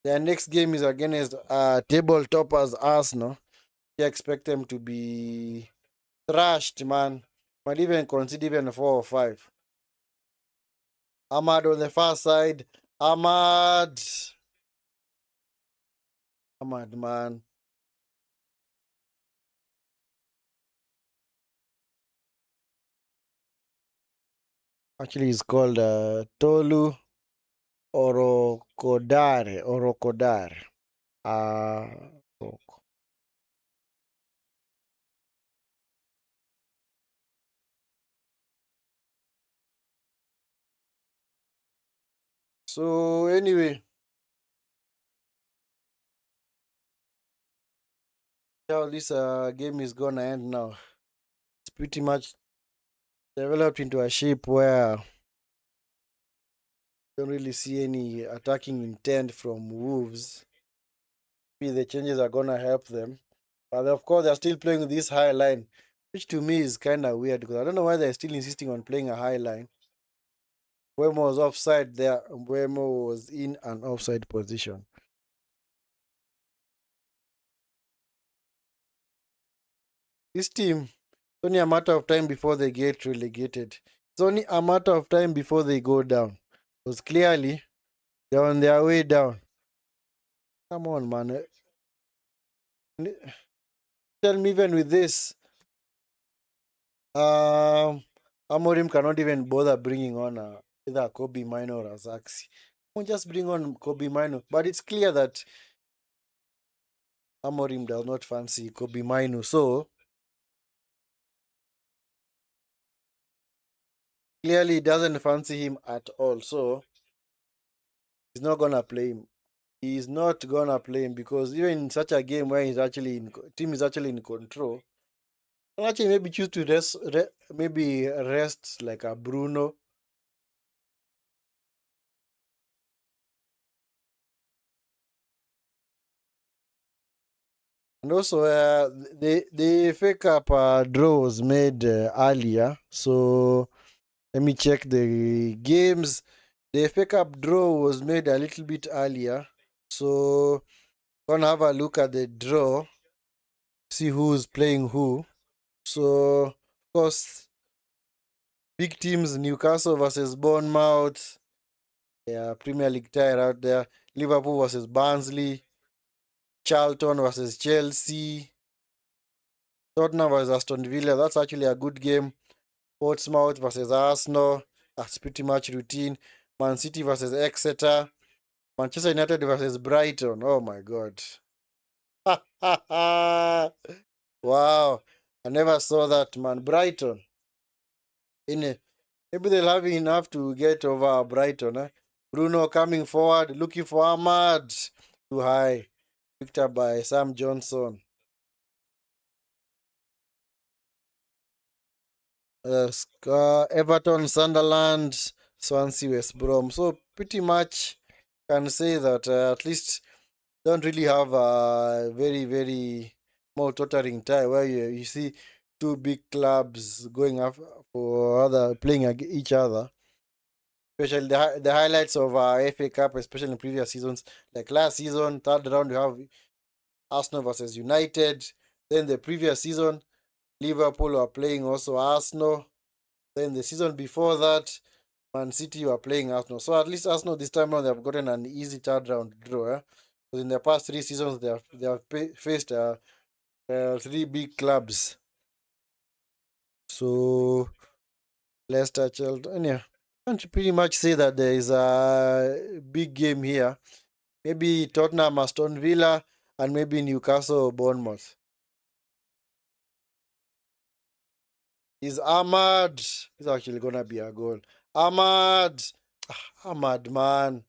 Their next game is against table toppers Arsenal. You expect them to be thrashed, man. Might even concede even 4 or 5. Ahmad on the far side. Ahmad, man. Actually, it's called Tolu Orokodare. Uh, so anyway, how this game is gonna end now. It's pretty much developed into a shape where don't really see any attacking intent from Wolves. Maybe the changes are gonna help them. But of course, they're still playing with this high line, which to me is kind of weird because I don't know why they're still insisting on playing a high line. Wemo was offside there, and Wemo was in an offside position. This team, it's only a matter of time before they get relegated. It's only a matter of time before they go down. Because clearly, they're on their way down. Come on, man. Tell me, even with this, Amorim cannot even bother bringing on either Kobe Mino or Azaxi. Won't just bring on Kobe Mino. But it's clear that Amorim does not fancy Kobe Mino. So, clearly, he doesn't fancy him at all. So, he's not going to play him. He's not going to play him because even in such a game where he's actually team is actually in control, I'll actually maybe choose to rest like a Bruno. And also, the fake up draw was made earlier. So let me check the games. The fake up draw was made a little bit earlier. So gonna have a look at the draw, see who's playing who. So of course, big teams: Newcastle versus Bournemouth. Yeah, Premier League tie out there. Liverpool versus Barnsley. Charlton versus Chelsea. Tottenham versus Aston Villa. That's actually a good game. Portsmouth versus Arsenal. That's pretty much routine. Man City versus Exeter. Manchester United versus Brighton. Oh my god. Wow. I never saw that, man. Brighton. In a, maybe they'll have enough to get over Brighton. Bruno coming forward, looking for Ahmad. Too high. Picked up by Sam Johnson. Everton, Sunderland, Swansea, West Brom. So pretty much can say that at least don't really have a very mouth-watering tie where you see two big clubs going up for other playing each other. Especially the highlights of FA Cup, especially in previous seasons, like last season, third round you have Arsenal versus United. Then the previous season, Liverpool were playing also Arsenal. Then the season before that, Man City were playing Arsenal. So at least Arsenal this time around they have gotten an easy third round draw. Because in the past 3 seasons they have faced three big clubs. So Leicester, Chelsea, yeah, can't pretty much say that there is a big game here. Maybe Tottenham, Aston Villa, and maybe Newcastle, Bournemouth. Is Ahmad? He's actually gonna be a goal. Ahmad, Ahmad, man.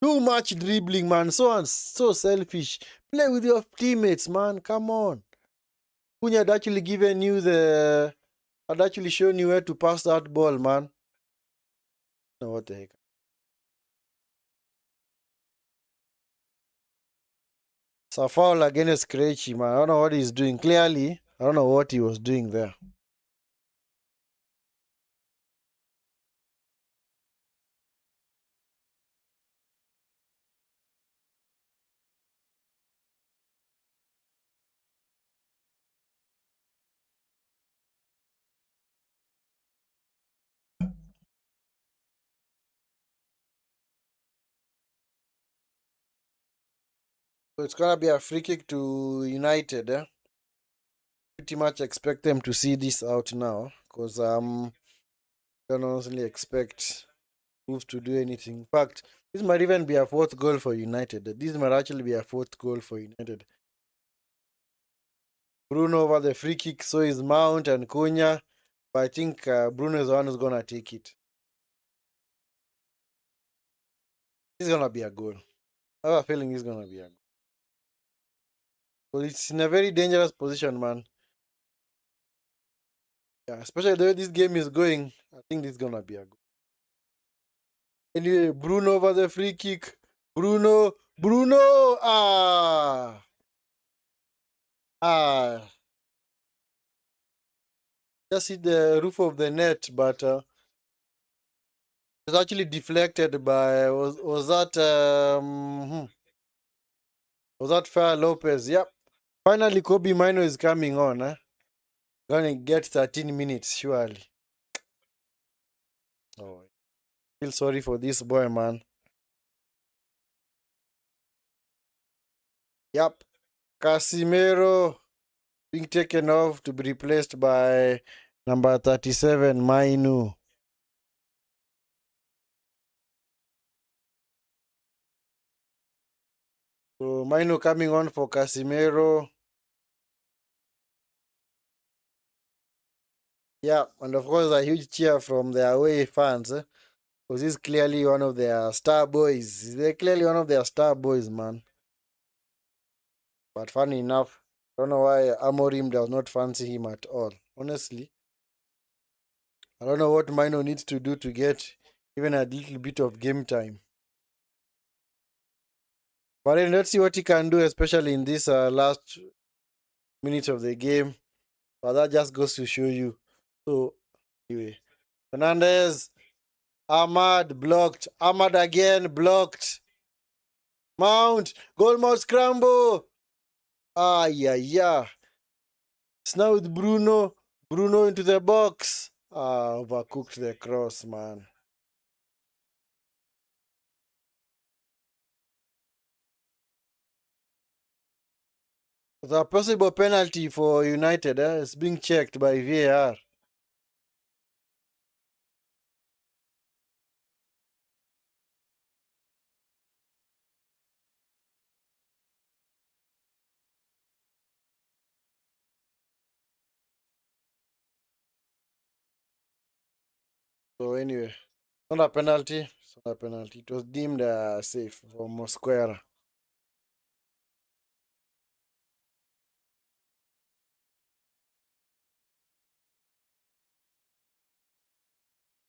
Too much dribbling, man. So selfish. Play with your teammates, man. Come on. Cunha had actually given you had actually shown you where to pass that ball, man. No, what the heck? It's a foul against Krejci, man. I don't know what he's doing. Clearly, I don't know what he was doing there. So it's gonna be a free kick to United, eh? Pretty much expect them to see this out now, because don't honestly expect Wolves to do anything. In fact, this might even be a fourth goal for United. This might actually be a fourth goal for United. Bruno over the free kick, so is Mount and Cunha. But I think Bruno is the one who's gonna take it. He's gonna be a goal. I have a feeling he's gonna be a goal. But it's in a very dangerous position, man. Yeah, especially the way this game is going. I think this is gonna be a goal. Anyway, Bruno over the free kick. Bruno. Ah, just hit the roof of the net, but it was actually deflected by was that was that Fair Lopez? Yep. Finally, Kobe Mino is coming on. Gonna get 13 minutes surely. Oh, feel sorry for this boy, man. Yep. Casimiro being taken off to be replaced by number 37, Mainu. So Mainu coming on for Casimiro. Yeah, and of course a huge cheer from the away fans. Because he's clearly one of their star boys. They're clearly one of their star boys, man. But funny enough, I don't know why Amorim does not fancy him at all. Honestly, I don't know what Mino needs to do to get even a little bit of game time. But then let's see what he can do, especially in this last minute of the game. But that just goes to show you. So, anyway, Fernandez, Ahmad blocked. Ahmad again blocked. Mount, goal mouth scramble. Ah, yeah. It's now with Bruno. Bruno into the box. Ah, overcooked the cross, man. The possible penalty for United is being checked by VAR. So anyway, not a penalty. It's not a penalty. It was deemed safe for Mosquera.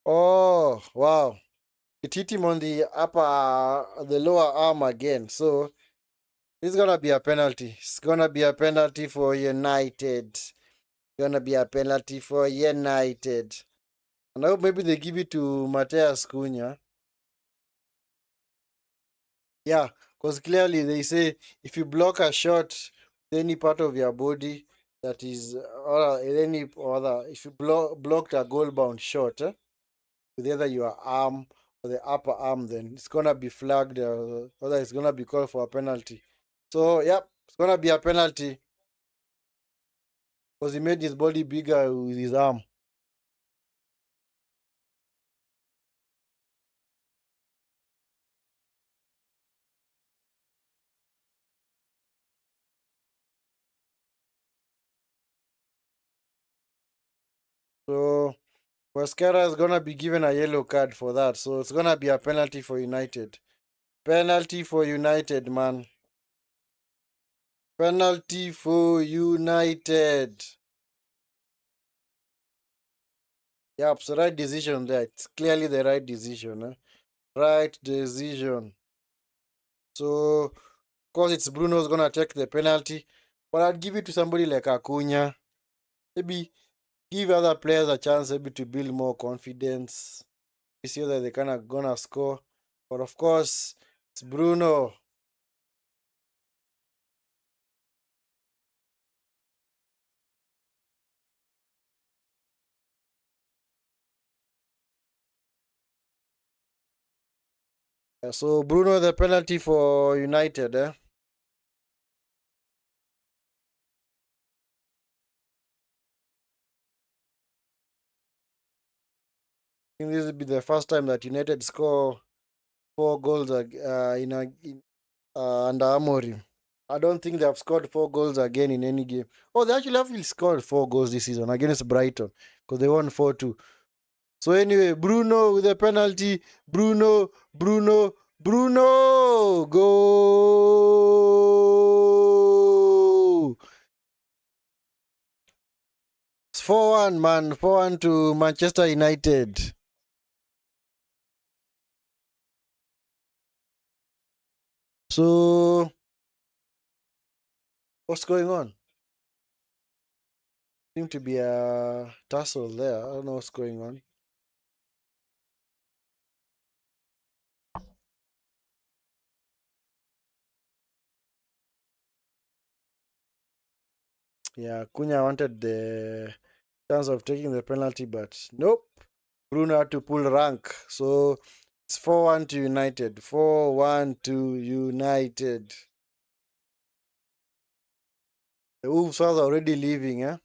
Oh wow! It hit him on the the lower arm again. So it's gonna be a penalty. It's gonna be a penalty for United. Gonna be a penalty for United. And I hope maybe they give it to Mateus Cunha. Yeah, because clearly they say if you block a shot with any part of your body that is, or any other, if you blocked a goal bound shot with either your arm or the upper arm, then it's gonna be flagged, or it's gonna be called for a penalty. So, yep, it's gonna be a penalty because he made his body bigger with his arm. So, Mosquera is gonna be given a yellow card for that. So, it's gonna be a penalty for United. Penalty for United, man. Penalty for United. Yep, so right decision there. It's clearly the right decision. Right decision. So, of course, it's Bruno's going to take the penalty. But I'd give it to somebody like Acuna. Maybe give other players a chance maybe to build more confidence. You see that they're kind of going to score. But of course, it's Bruno. So, Bruno, the penalty for United. I think this will be the first time that United score 4 goals under Amorim. I don't think they have scored 4 goals again in any game. Oh, they actually have scored 4 goals this season against Brighton because they won 4-2. So anyway, Bruno with a penalty. Bruno, go! It's 4-1, man. 4-1 to Manchester United. So, what's going on? Seem to be a tussle there. I don't know what's going on. Yeah, Cunha wanted the chance of taking the penalty, but nope. Bruno had to pull rank. So it's 4-1 to United. 4-1 to United. The Wolves are already leaving, eh?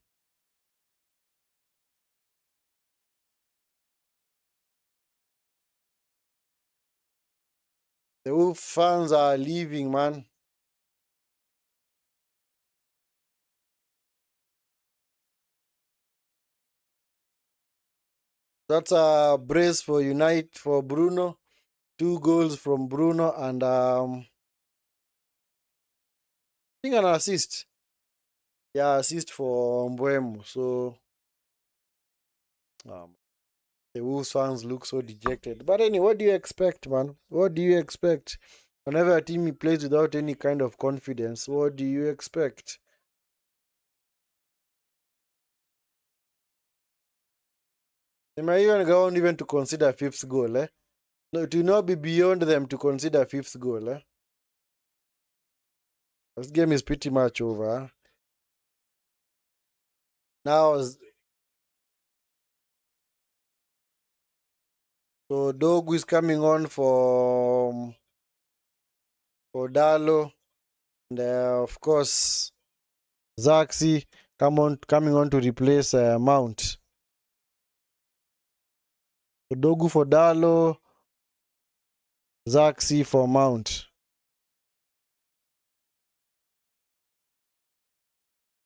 The Wolves fans are leaving, man. That's a brace for United for Bruno. 2 goals from Bruno and I think an assist. Yeah, assist for Mbuemo. So um, the Wolves fans look so dejected. But anyway, what do you expect, man? What do you expect? Whenever a team plays without any kind of confidence, what do you expect? They might even go on even to consider fifth goal, eh? No, it will not be beyond them to consider fifth goal, eh? This game is pretty much over. Now, so Dogu is coming on for Dalo, and of course Zaxi coming on to replace Mount. Dogu for Dalo. Zaxi for Mount.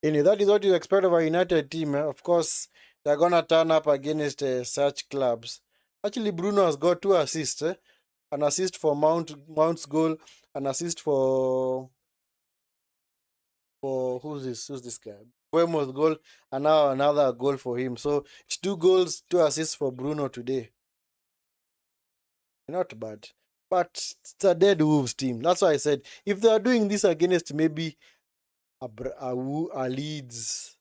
Anyway, that is what you expect of a United team. Of course, they're going to turn up against such clubs. Actually, Bruno has got 2 assists. An assist for Mount's goal, an assist for who's this guy? Buemo's goal, and now another goal for him. So it's 2 goals, 2 assists for Bruno today. Not bad. But it's a dead Wolves team. That's why I said if they are doing this against maybe a Leeds,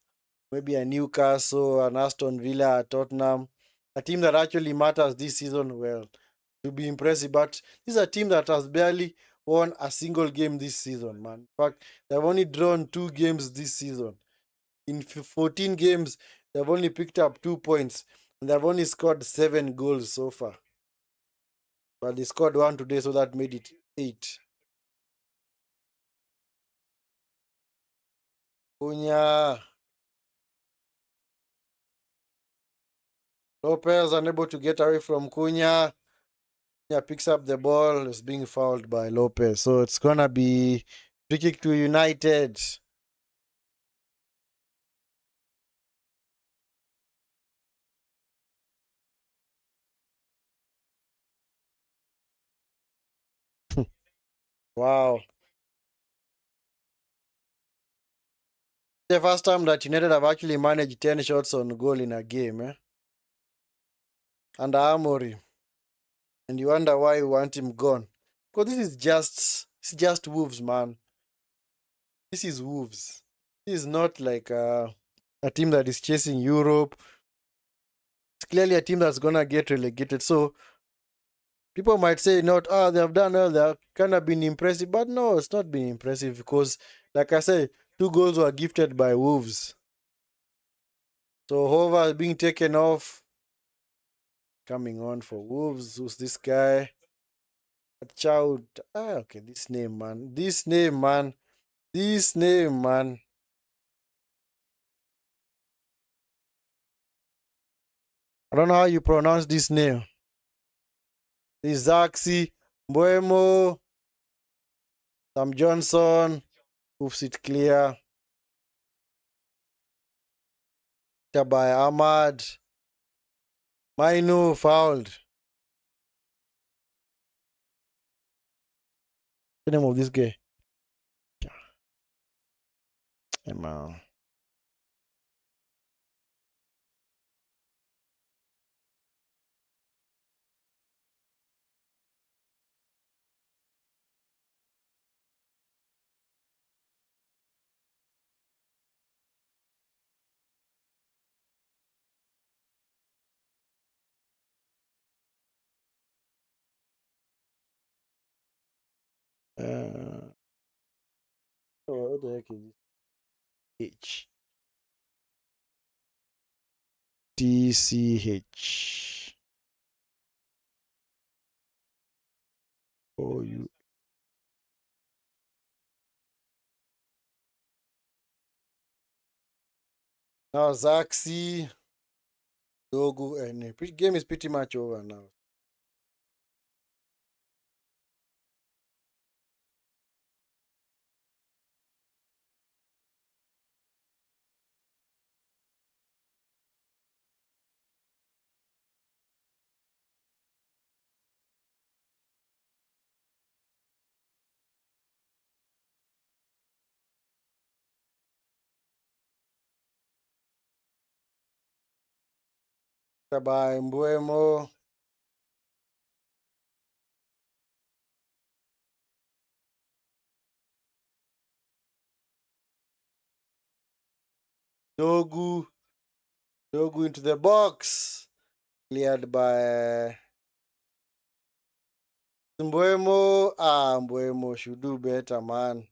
maybe a Newcastle, an Aston Villa, a Tottenham, a team that actually matters this season, well, to be impressive. But this is a team that has barely won a single game this season, man. In fact, they've only drawn 2 games this season. In 14 games, they've only picked up 2 points, and they've only scored 7 goals so far. But they scored 1 today, so that made it 8. Cunha. Lopez unable to get away from Cunha. Cunha picks up the ball. It's being fouled by Lopez. So it's going to be free kick to United. Wow. The first time that United have actually managed 10 shots on goal in a game, under Amorim. And you wonder why you want him gone. Because this is just Wolves, man. This is Wolves. This is not like a team that is chasing Europe. It's clearly a team that's going to get relegated. So people might say, not, they have done well, they have kind of been impressive. But no, it's not been impressive because, like I said, 2 goals were gifted by Wolves. So Hova is being taken off. Coming on for Wolves. Who's this guy? Child. Okay, this name, man. This name, man. This name, man. I don't know how you pronounce this name. This Zaxi, Mbuemo, Sam Johnson. Hoofs it clear. By Ahmad. Mainu fouled. What's the name of this guy? Hey, man. What the heck is this? TCH. Oh, you. Now Zaxi, Dogu, and the game is pretty much over now. By Mbuemo. Dogu. Dogu into the box. Cleared by Mbuemo. Mbuemo should do better, man.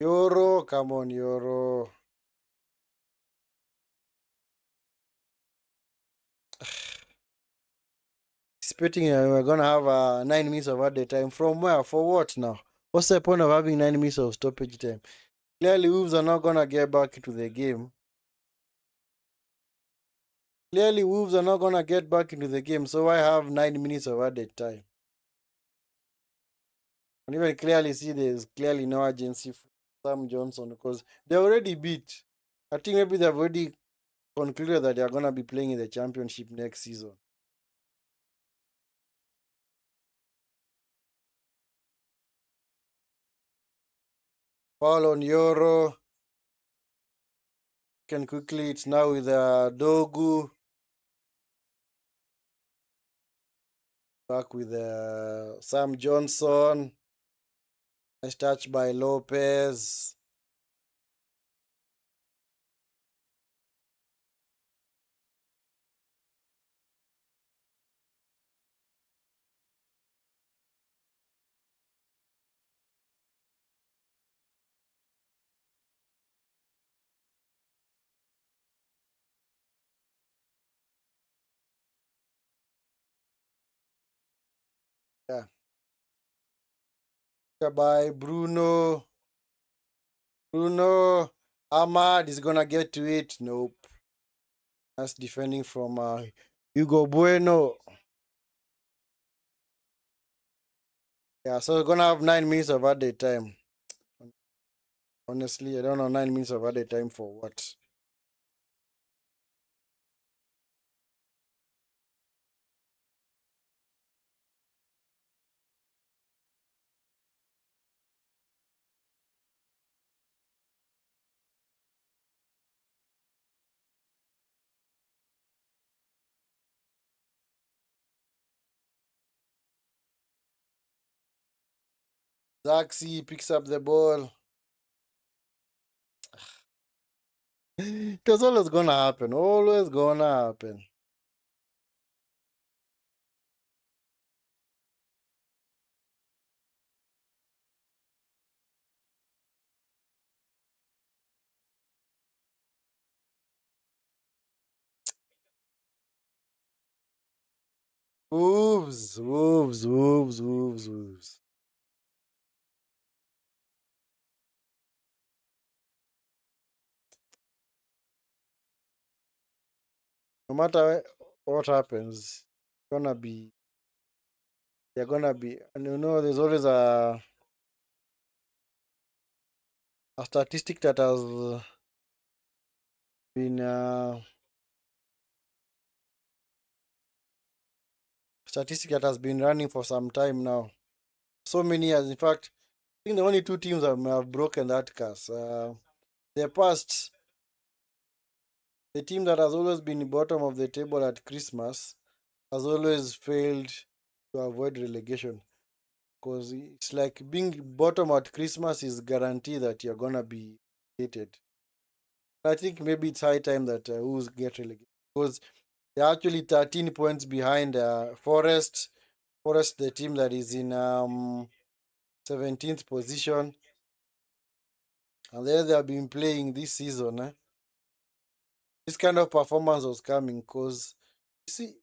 Euro, come on, Euro. anticipating we're gonna have 9 minutes of added time. From where? For what now? What's the point of having 9 minutes of stoppage time? Clearly, Wolves are not gonna get back into the game. Clearly, Wolves are not gonna get back into the game, so I have 9 minutes of added time. And even clearly see there's clearly no urgency for Sam Johnson because they already beat. I think maybe they've already concluded that they're gonna be playing in the championship next season. Foul on Euro. Can quickly, it's now with Dogu. Back with Sam Johnson. Nice touch by Lopez. Yeah. By Bruno. Bruno. Ahmad is gonna get to it. Nope. That's defending from Hugo Bueno. Yeah, so we're gonna have 9 minutes of added time. Honestly, I don't know 9 minutes of added time for what. Zaxi picks up the ball. It was always gonna happen. Always gonna happen. Wolves, wolves, wolves, wolves, wolves. No matter what happens, gonna be they're gonna be, and there's always a statistic that has been running for some time now. So many years. In fact, I think the only two teams that have broken that curse. The past, the team that has always been bottom of the table at Christmas has always failed to avoid relegation. Because it's like being bottom at Christmas is guarantee that you're gonna be hated. I think maybe it's high time that Wolves get relegated because they're actually 13 points behind Forest. Forest, the team that is in 17th position, and there they have been playing this season. This kind of performance was coming because you see,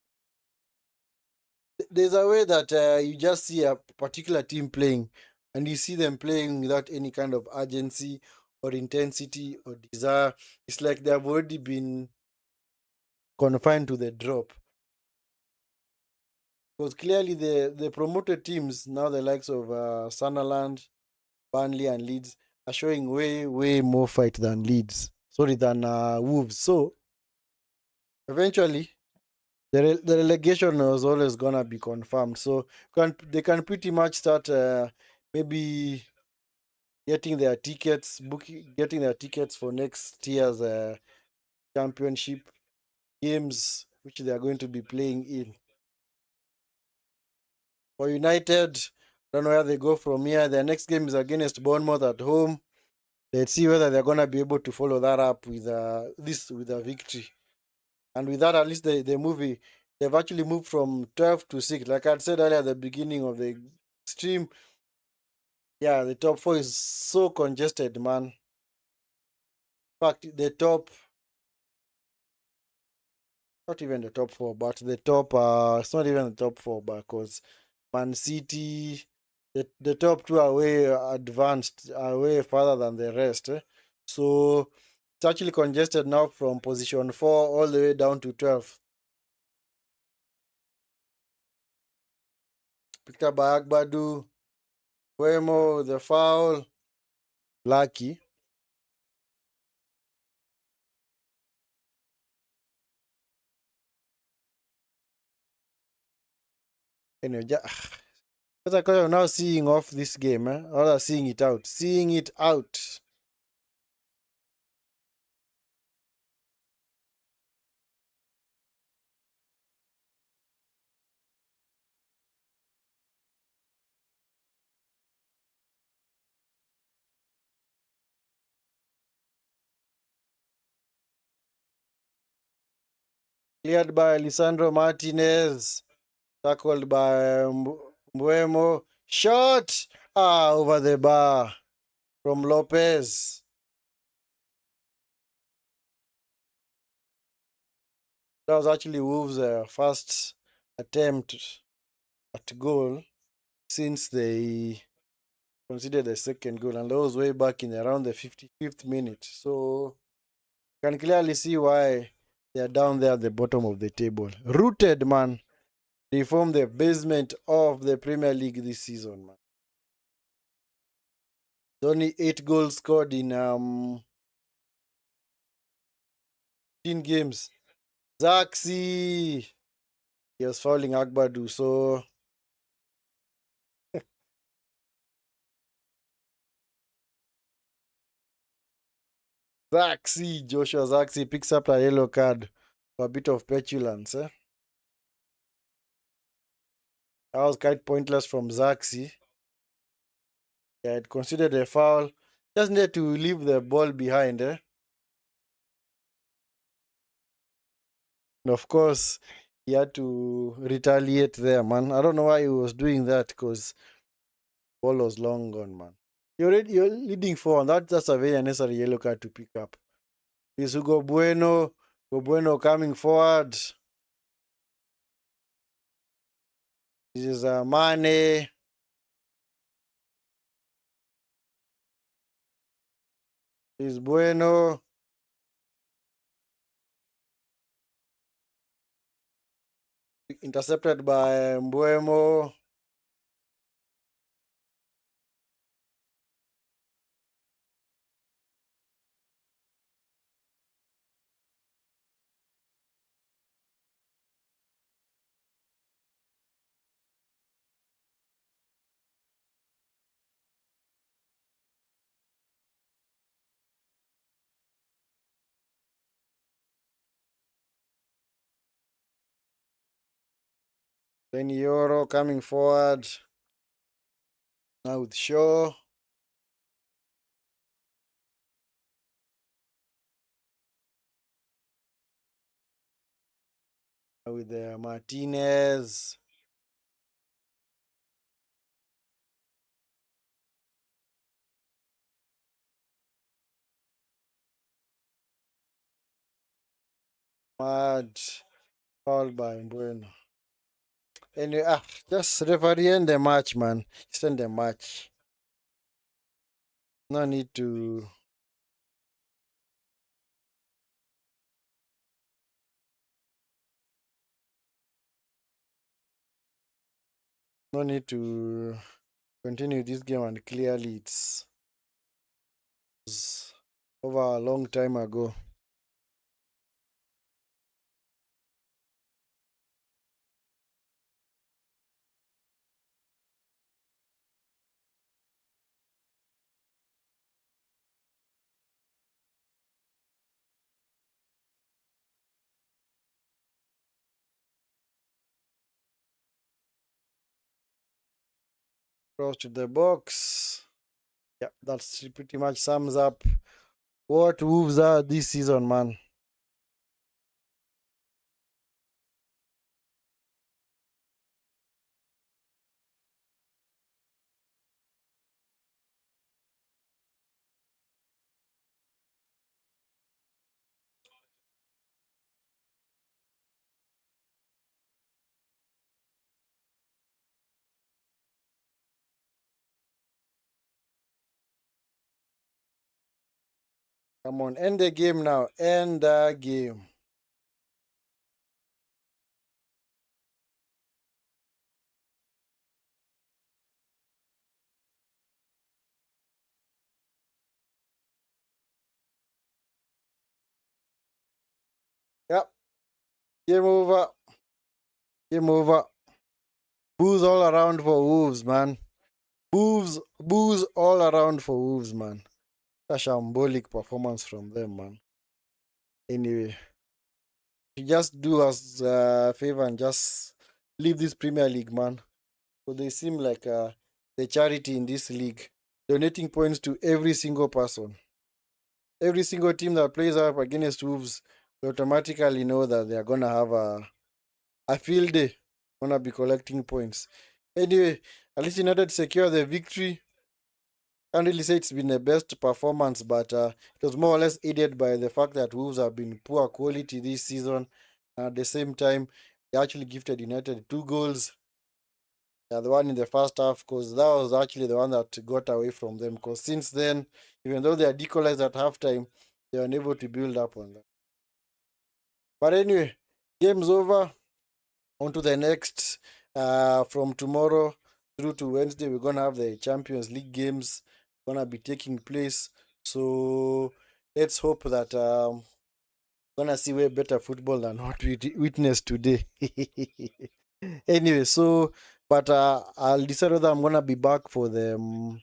there's a way that you just see a particular team playing, and you see them playing without any kind of urgency or intensity or desire. It's like they have already been confined to the drop. Because clearly the promoted teams, now the likes of Sunderland, Burnley, and Leeds, are showing way, way more fight than Leeds. Sorry, than Wolves. So eventually, the relegation was always gonna be confirmed. So they can pretty much start maybe getting their tickets for next year's championship games, which they are going to be playing in. For United, I don't know where they go from here. Their next game is against Bournemouth at home. Let's see whether they're gonna be able to follow that up with with a victory. And with that, at least they've actually moved from 12 to 6. Like I said earlier at the beginning of the stream, yeah, the top four is so congested, man. In fact, the top not even the top four, but the top. It's not even the top four because Man City, the top two are way advanced, are way farther than the rest. So it's actually congested now from position 4 all the way down to 12. Picked up by Agbadu, Wemo, the foul, lucky. Anyway, that's because I'm now seeing off this game, or seeing it out. Seeing it out. Cleared by Lisandro Martinez. Tackled by Mbuemo. Shot! Over the bar from Lopez. That was actually Wolves' first attempt at goal since they conceded the second goal, and that was way back in around the 55th minute. So you can clearly see why they are down there at the bottom of the table. Rooted, man. They form the basement of the Premier League this season, man. There's only 8 goals scored in 15 games. Zaxi! He was fouling Agbadu, so Joshua Zaxi picks up a yellow card for a bit of petulance. That was quite pointless from Zaxi. He had considered a foul. Just needed to leave the ball behind. And of course, he had to retaliate there, man. I don't know why he was doing that because ball was long gone, man. You're leading 4, and that's a very unnecessary yellow card to pick up. Is Hugo Bueno. Hugo Bueno coming forward. This is Mane. This is Bueno. Intercepted by Mbuemo. Then Euro coming forward. Now with Shaw. Now with Martinez. Mad. Fouled by Bueno. Anyway, just referee end the match, man. Just end the match. No need to. No need to continue this game, and clearly it's over a long time ago. Cross to the box. Yeah, that's pretty much sums up what Wolves are this season, man. Come on, end the game now. End the game. Yep. Game over. Game over. Booze all around for Wolves, man. Booze all around for Wolves, man. A shambolic performance from them, man. Anyway, you just do us a favor and just leave this Premier League, man. So they seem like the charity in this league, donating points to every single person. Every single team that plays up against Wolves, they automatically know that they are gonna have a field day. Gonna be collecting points. Anyway, at least United secure the victory. Can't really say it's been the best performance, but it was more or less aided by the fact that Wolves have been poor quality this season. At the same time, they actually gifted United 2 goals. The one in the first half, because that was actually the one that got away from them. Because since then, even though they are equalized at halftime, they were unable to build up on that. But anyway, game's over. On to the next. From tomorrow through to Wednesday, we're gonna have the Champions League games gonna be taking place. So let's hope that gonna see way better football than what we witnessed today. Anyway, so but I'll decide whether I'm gonna be back for the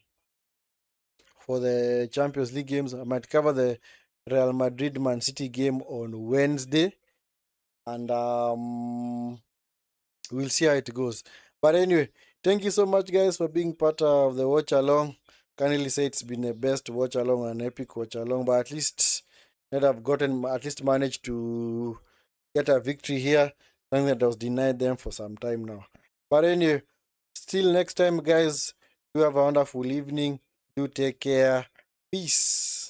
Champions League games. I might cover the Real Madrid Man City game on Wednesday, and we'll see how it goes. But anyway, thank you so much, guys, for being part of the watch along. Can't really say it's been a best watch along, an epic watch along, but at least that I've gotten, at least managed to get a victory here, something that was denied them for some time now. But anyway, still next time, guys, you have a wonderful evening. Do take care. Peace.